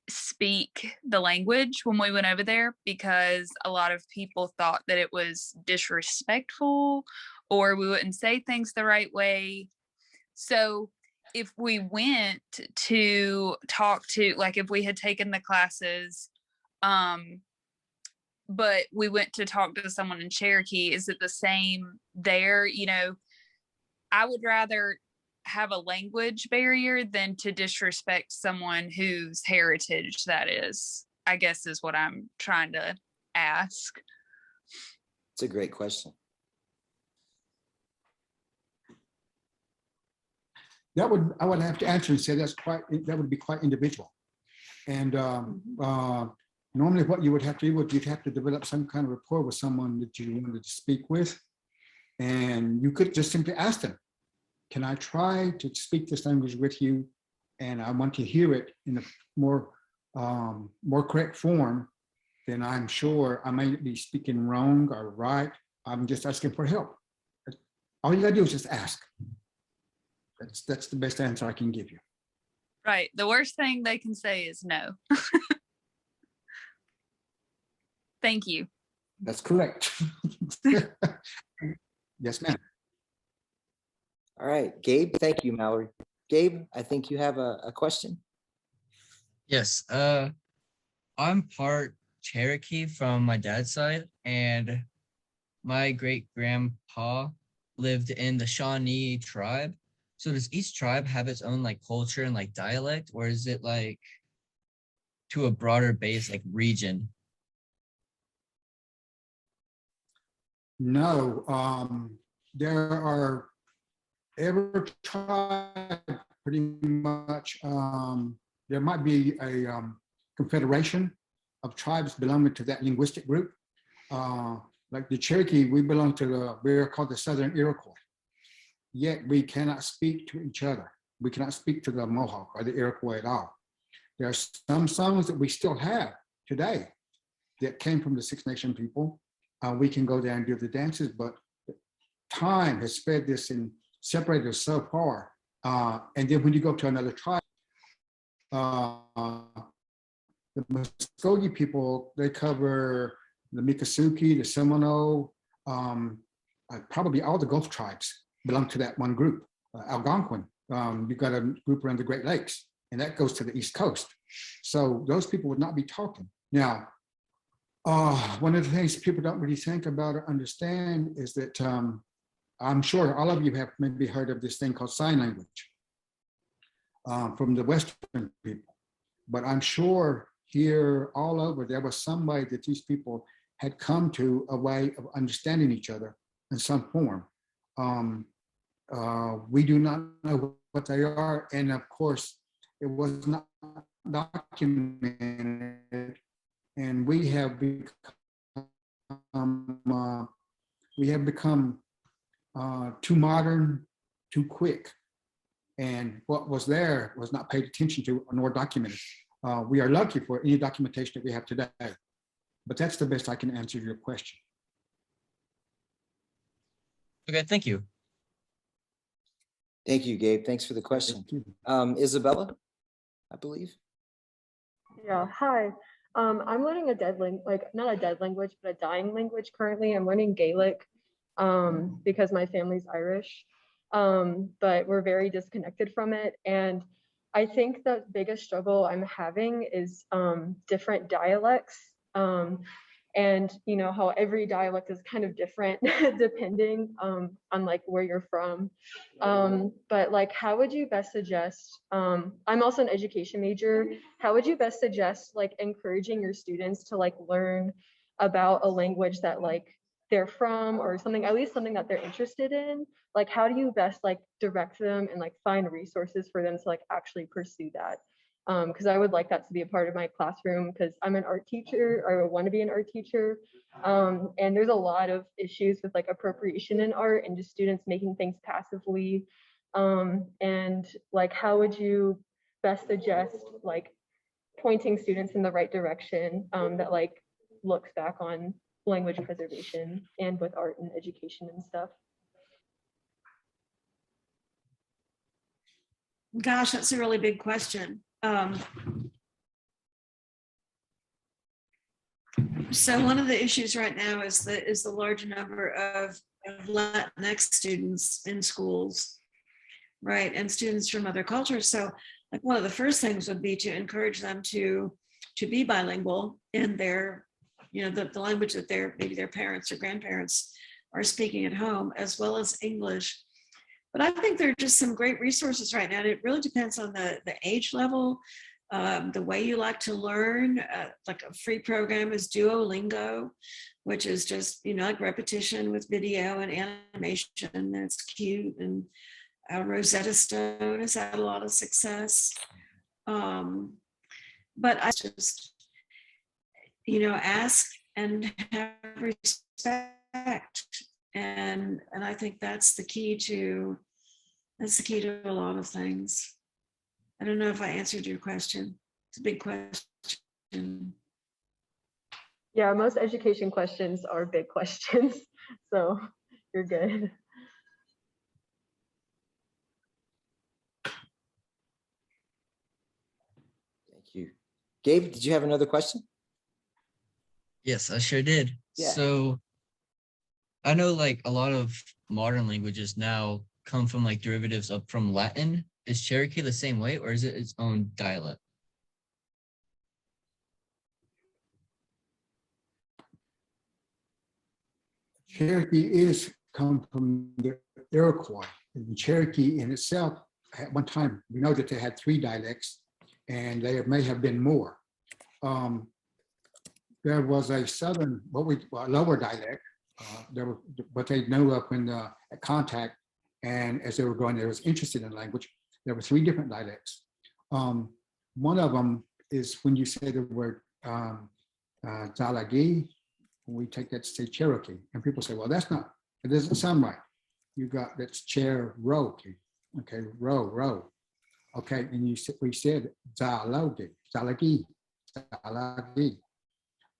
speak the language when we went over there because a lot of people thought that it was disrespectful or we wouldn't say things the right way. So if we went to talk to, like if we had taken the classes, but we went to talk to someone in Cherokee, is it the same there? You know, I would rather have a language barrier than to disrespect someone whose heritage that is, I guess is what I'm trying to ask. It's a great question. I would have to answer and say that would be quite individual. And normally what you would have to do would you'd have to develop some kind of rapport with someone that you wanted to speak with. And you could just simply ask them, can I try to speak this language with you? And I want to hear it in a more correct form. Then I'm sure I may be speaking wrong or right. I'm just asking for help. All you gotta do is just ask. That's the best answer I can give you. Right. The worst thing they can say is no. Thank you. That's correct. Yes, ma'am. All right, Gabe. Thank you, Mallory. Gabe, I think you have a question. Yes, I'm part Cherokee from my dad's side, and my great grandpa lived in the Shawnee tribe. So does each tribe have its own like culture and like dialect, or is it like to a broader base like region? No, there are every tribe pretty much. There might be a confederation of tribes belonging to that linguistic group. Like the Cherokee, we're called the Southern Iroquois. Yet we cannot speak to each other. We cannot speak to the Mohawk or the Iroquois at all. There are some songs that we still have today that came from the Six Nation people. We can go there and do the dances, but time has spread this and separated us so far. And then when you go to another tribe, the Muskogee people, they cover the Miccosukee, the Seminole, probably all the Gulf tribes belong to that one group. Algonquin, you've got a group around the Great Lakes, and that goes to the East Coast. So those people would not be talking. Now, one of the things people don't really think about or understand is that I'm sure all of you have maybe heard of this thing called sign language from the Western people. But I'm sure here all over, there was some way that these people had come to a way of understanding each other in some form. We do not know what they are. And of course, it was not documented. And we have become too modern, too quick. And what was there was not paid attention to nor documented. We are lucky for any documentation that we have today. But that's the best I can answer your question. Okay, thank you. Thank you, Gabe. Thanks for the question. Isabella, I believe. Yeah, hi. I'm learning a dead language, not a dead language, but a dying language currently. I'm learning Gaelic because my family's Irish, but we're very disconnected from it. And I think the biggest struggle I'm having is different dialects. And you know how every dialect is kind of different depending on like where you're from. But like, how would you best suggest, I'm also an education major, how would you best suggest like encouraging your students to like learn about a language that like they're from or something, at least something that they're interested in? Like, how do you best like direct them and like find resources for them to like actually pursue that? Because I would like that to be a part of my classroom because I'm an art teacher, or I want to be an art teacher. And there's a lot of issues with like appropriation in art and just students making things passively. And like, how would you best suggest like pointing students in the right direction, that like looks back on language preservation and with art and education and stuff. Gosh, that's a really big question. So one of the issues right now is the large number of Latinx students in schools, right? And students from other cultures. So like one of the first things would be to encourage them to be bilingual in their, the language that maybe their parents or grandparents are speaking at home, as well as English. But I think there are just some great resources right now. And it really depends on the age level, the way you like to learn. Like a free program is Duolingo, which is just, like repetition with video and animation. And it's cute. And Rosetta Stone has had a lot of success. But I just, ask and have respect. And I think that's the key to a lot of things. I don't know if I answered your question. It's a big question. Yeah, most education questions are big questions, so you're good. Thank you. Gabe, did you have another question? Yes, I sure did. Yeah. So I know like a lot of modern languages now come from like derivatives up from Latin. Is Cherokee the same way, or is it its own dialect? Cherokee is come from the Iroquois. And the Cherokee in itself, at one time, we know that they had 3 dialects, and there may have been more. There was a southern, lower dialect, what they knew up in at contact, and as they were going, they was interested in language. There were 3 different dialects. One of them is when you say the word Zalagi, we take that to say Cherokee, and people say, well, it doesn't sound right. You got that's Cherokee, okay, row. Okay, and we said Zalagi.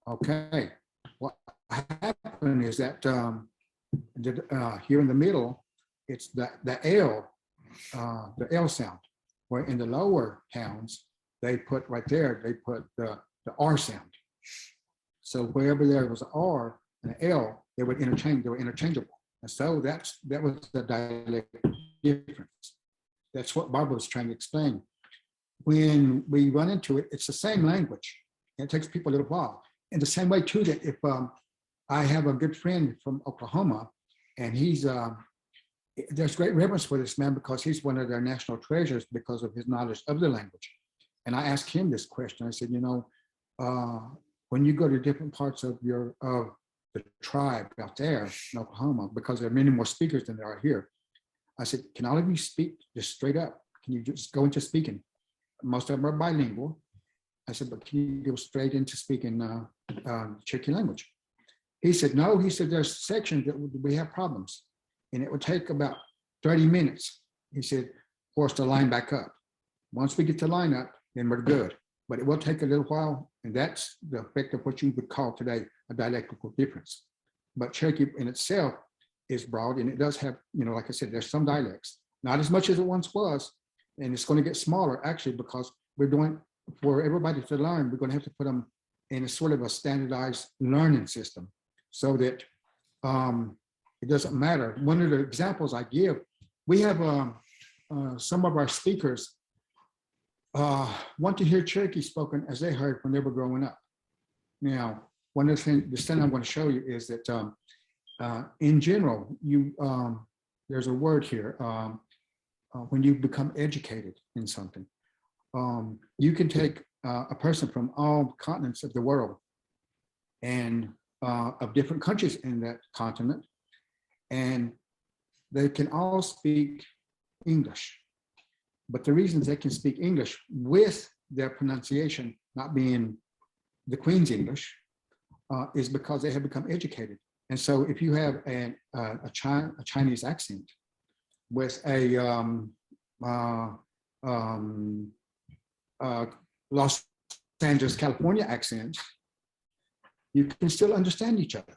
Okay, what happened is that here in the middle, it's the L sound, where in the lower towns, they put right there, they put the R sound. So wherever there was an R and an L, they were interchangeable. And so that was the dialect difference. That's what Barbara was trying to explain. When we run into it, it's the same language. It takes people a little while. In the same way too, that if I have a good friend from Oklahoma, and there's great reverence for this man because he's one of their national treasures because of his knowledge of the language. And I asked him this question. I said, when you go to different parts of the tribe out there in Oklahoma, because there are many more speakers than there are here, I said, can all of you speak just straight up? Can you just go into speaking? Most of them are bilingual. I said, but can you go straight into speaking Cherokee language? He said, no. He said, there's sections that we have problems, and it would take about 30 minutes. He said, for us to line back up. Once we get the line up, then we're good. But it will take a little while, and that's the effect of what you would call today a dialectical difference. But Cherokee in itself is broad, and it does have, like I said, there's some dialects, not as much as it once was, and it's going to get smaller actually because we're doing, for everybody to learn, we're going to have to put them in a sort of a standardized learning system so that it doesn't matter. One of the examples I give, we have some of our speakers want to hear Cherokee spoken as they heard when they were growing up. Now, one of the things I want to show you is that in general, there's a word here, when you become educated in something, you can take a person from all continents of the world and of different countries in that continent, and they can all speak English. But the reasons they can speak English with their pronunciation not being the Queen's English is because they have become educated. And so if you have a Chinese accent with a Angeles, California accents, you can still understand each other.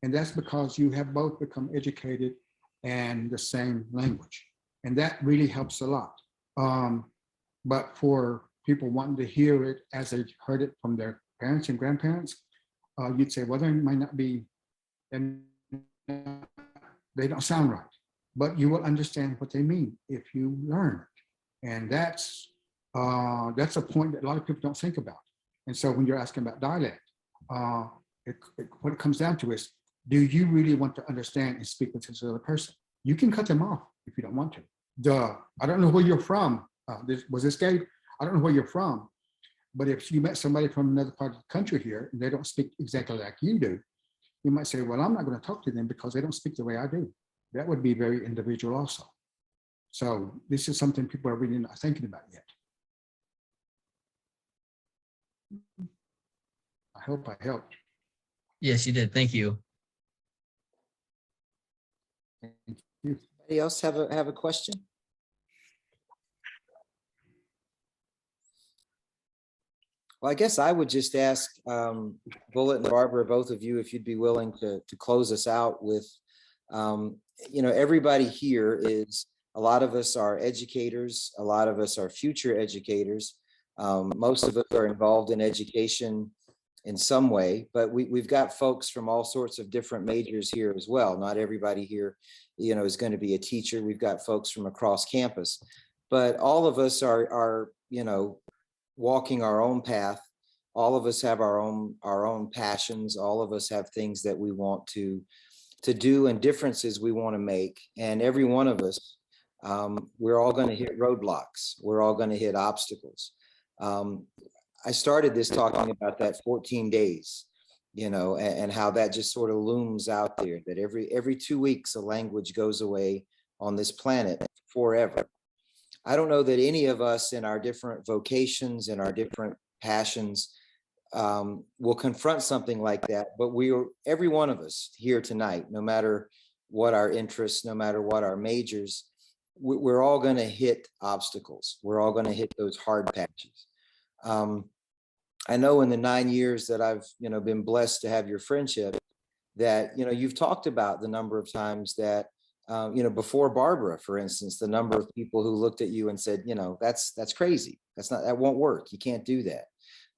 And that's because you have both become educated in the same language. And that really helps a lot. But for people wanting to hear it as they heard it from their parents and grandparents, you'd say, well, they might not be, and they don't sound right, but you will understand what they mean if you learn it. And that's a point that a lot of people don't think about. And so when you're asking about dialect, what it comes down to is, do you really want to understand and speak with this other person? You can cut them off if you don't want to. I don't know where you're from. Was this Gabe? I don't know where you're from, but if you met somebody from another part of the country here and they don't speak exactly like you do, you might say, well, I'm not going to talk to them because they don't speak the way I do. That would be very individual also. So this is something people are really not thinking about yet. I hope I helped. Yes, you did. Thank you. Thank you. Anybody else have a question? Well, I guess I would just ask Bullitt and Barbara, both of you, if you'd be willing to close us out with, everybody here is, a lot of us are educators, a lot of us are future educators. Most of us are involved in education in some way, but we've got folks from all sorts of different majors here as well. Not everybody here, is going to be a teacher. We've got folks from across campus, but all of us are walking our own path. All of us have our own passions. All of us have things that we want to do and differences we want to make. And every one of us, we're all going to hit roadblocks. We're all going to hit obstacles. I started this talking about that 14 days, and how that just sort of looms out there, that every 2 weeks a language goes away on this planet forever. I don't know that any of us in our different vocations and our different passions will confront something like that, but every one of us here tonight, no matter what our interests, no matter what our majors, we're all going to hit obstacles. We're all going to hit those hard patches. I know in the 9 years that I've been blessed to have your friendship, that you've talked about the number of times that before Barbara, for instance, the number of people who looked at you and said, that's crazy. That won't work. You can't do that.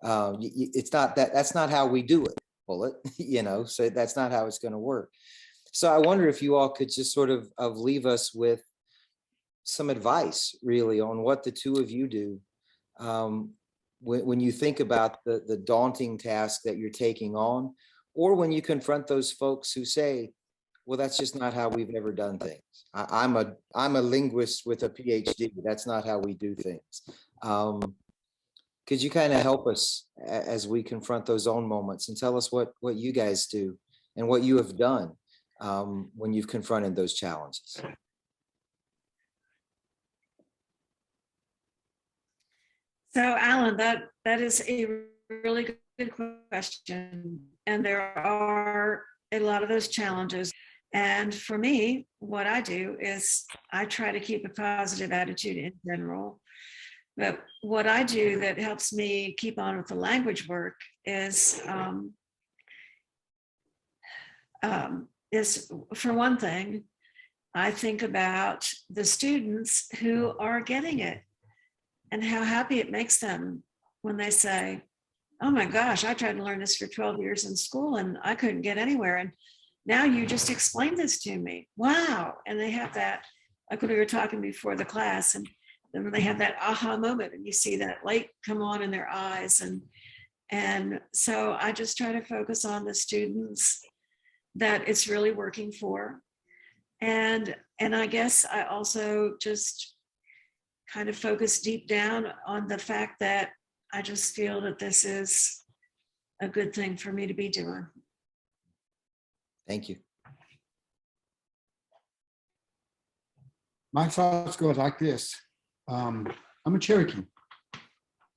It's not that's not how we do it, Bullitt, so that's not how it's going to work. So I wonder if you all could just sort of leave us with some advice really on what the two of you do when you think about the daunting task that you're taking on, or when you confront those folks who say, well, that's just not how we've ever done things. I'm a linguist with a PhD. That's not how we do things. Could you kind of help us as we confront those own moments and tell us what you guys do and what you have done when you've confronted those challenges? So Alan, that is a really good question. And there are a lot of those challenges. And for me, what I do is I try to keep a positive attitude in general. But what I do that helps me keep on with the language work is for one thing, I think about the students who are getting it and how happy it makes them when they say, oh my gosh, I tried to learn this for 12 years in school and I couldn't get anywhere. And now you just explained this to me. Wow. And they have that, like when we were talking before the class, and then when they have that aha moment and you see that light come on in their eyes. And so I just try to focus on the students that it's really working for. And I guess I also just kind of focus deep down on the fact that I just feel that this is a good thing for me to be doing. Thank you. My thoughts go like this. I'm a Cherokee.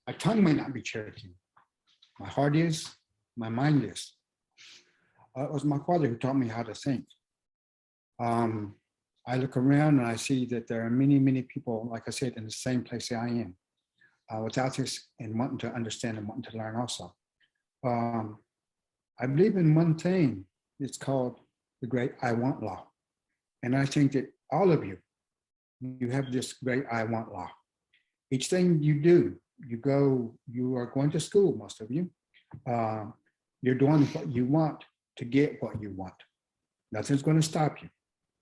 My tongue may not be Cherokee. My heart is, my mind is. It was my father who taught me how to think. I look around and I see that there are many, many people, like I said, in the same place I am. without this and wanting to understand and wanting to learn also. I believe in one thing. It's called the great I want law. And I think that all of you, you have this great I want law. Each thing you do, you are going to school, most of you. You're doing what you want to get what you want. Nothing's going to stop you.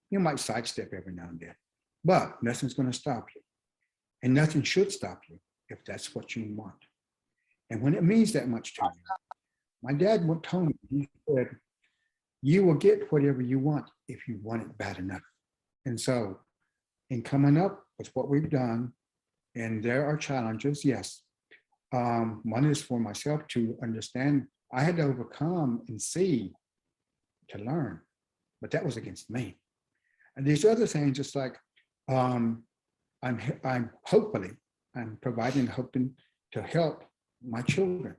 You might sidestep every now and then, but nothing's going to stop you. And nothing should stop you if that's what you want. And when it means that much to you, my dad told me, he said, you will get whatever you want if you want it bad enough. And so in coming up with what we've done, and there are challenges, yes. One is for myself to understand. I had to overcome and see to learn, but that was against me. And these other things, it's like, I'm hoping to help my children.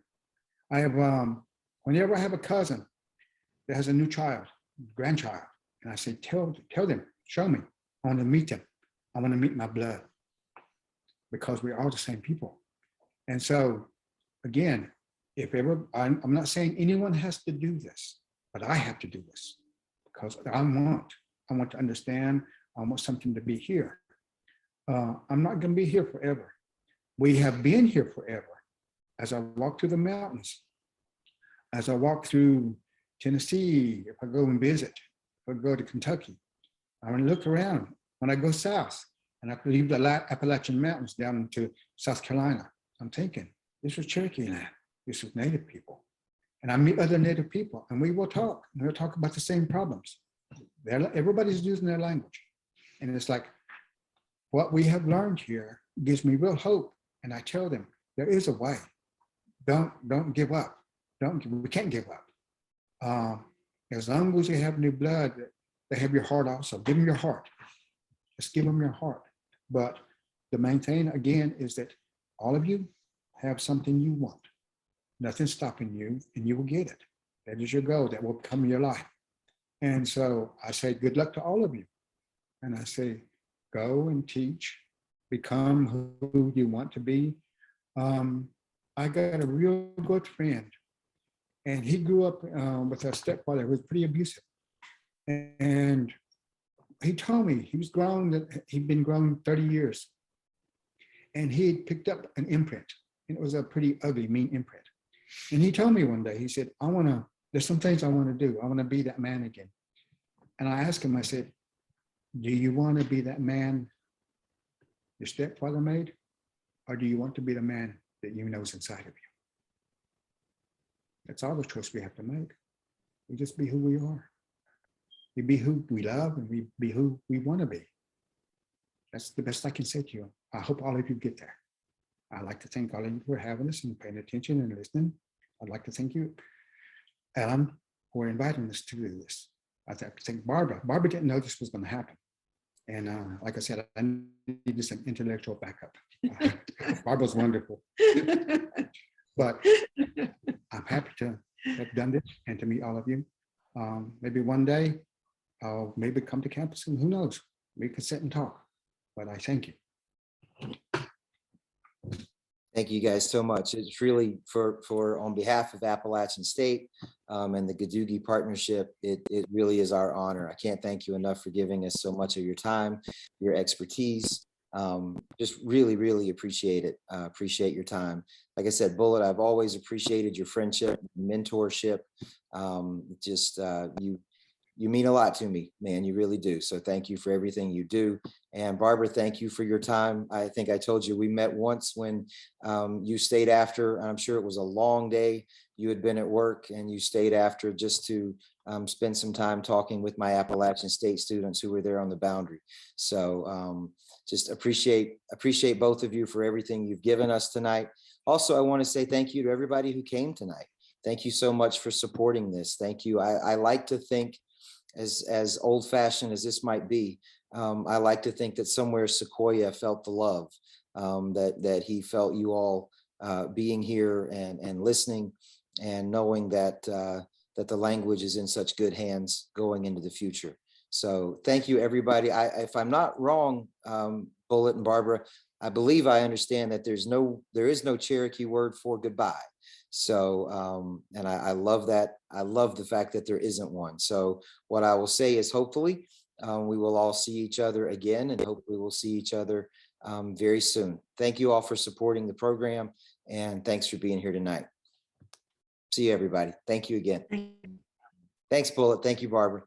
I have, whenever I have a cousin that has a new child, grandchild, and I say, tell them, show me, I want to meet them. I want to meet my blood because we're all the same people. And so again, I'm not saying anyone has to do this, but I have to do this because I want to understand. I want something to be here. I'm not going to be here forever. We have been here forever. As I walk through the mountains, as I walk through Tennessee, if I go and visit, if I go to Kentucky, I want to look around. When I go south and I leave the Appalachian Mountains down to South Carolina, I'm thinking, this was Cherokee land. This was Native people. And I meet other Native people and we will talk. And we'll talk about the same problems. Everybody's using their language. And it's like, what we have learned here gives me real hope. And I tell them, there is a way. Don't give up. We can't give up. As long as you have new blood, they have your heart also. Give them your heart. Just give them your heart. But the main thing, again, is that all of you have something you want. Nothing's stopping you, and you will get it. That is your goal. That will become your life. And so I say, good luck to all of you. And I say, go and teach, become who you want to be. I got a real good friend, and he grew up with a stepfather who was pretty abusive. And he told me he was grown, he'd been grown 30 years. And he had picked up an imprint, and it was a pretty ugly, mean imprint. And he told me one day, he said, there's some things I want to do. I want to be that man again. And I asked him, I said, do you want to be that man your stepfather made? Or do you want to be the man that you know is inside of you? That's all the choice we have to make. We just be who we are. We be who we love, and we be who we want to be. That's the best I can say to you. I hope all of you get there. I'd like to thank all of you for having us and paying attention and listening. I'd like to thank you, Ellen, for inviting us to do this. I'd like to thank Barbara. Barbara didn't know this was going to happen. And like I said, I needed some intellectual backup. Barbara's wonderful. But I'm happy to have done this and to meet all of you. Maybe one day I'll maybe come to campus, and who knows, we could sit and talk. But I thank you. Thank you guys so much. It's really for on behalf of Appalachian State and the Gadoogie Partnership, it really is our honor. I can't thank you enough for giving us so much of your time, your expertise. Just really, really appreciate it. Appreciate your time. Like I said, Bullet, I've always appreciated your friendship, mentorship. You mean a lot to me, man. You really do. So thank you for everything you do. And Barbara, thank you for your time. I think I told you we met once when you stayed after. I'm sure it was a long day. You had been at work and you stayed after just to spend some time talking with my Appalachian State students who were there on the boundary. So just appreciate both of you for everything you've given us tonight. Also, I want to say thank you to everybody who came tonight. Thank you so much for supporting this. Thank you. I like to think, as old-fashioned as this might be, I like to think that somewhere Sequoyah felt the love, that he felt you all being here and listening and knowing that that the language is in such good hands going into the future. So thank you, everybody. If I'm not wrong, Bullet and Barbara, I believe I understand that there is no Cherokee word for goodbye. So, and I love that. I love the fact that there isn't one. So what I will say is hopefully we will all see each other again, and hopefully we'll see each other very soon. Thank you all for supporting the program, and thanks for being here tonight. See you, everybody. Thank you again. Thanks, Bullet. Thank you, Barbara.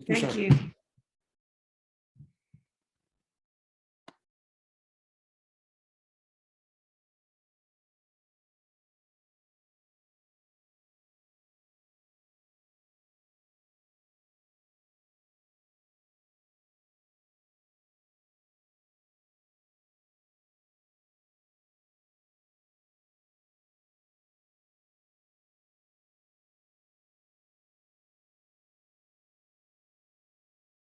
Thank you.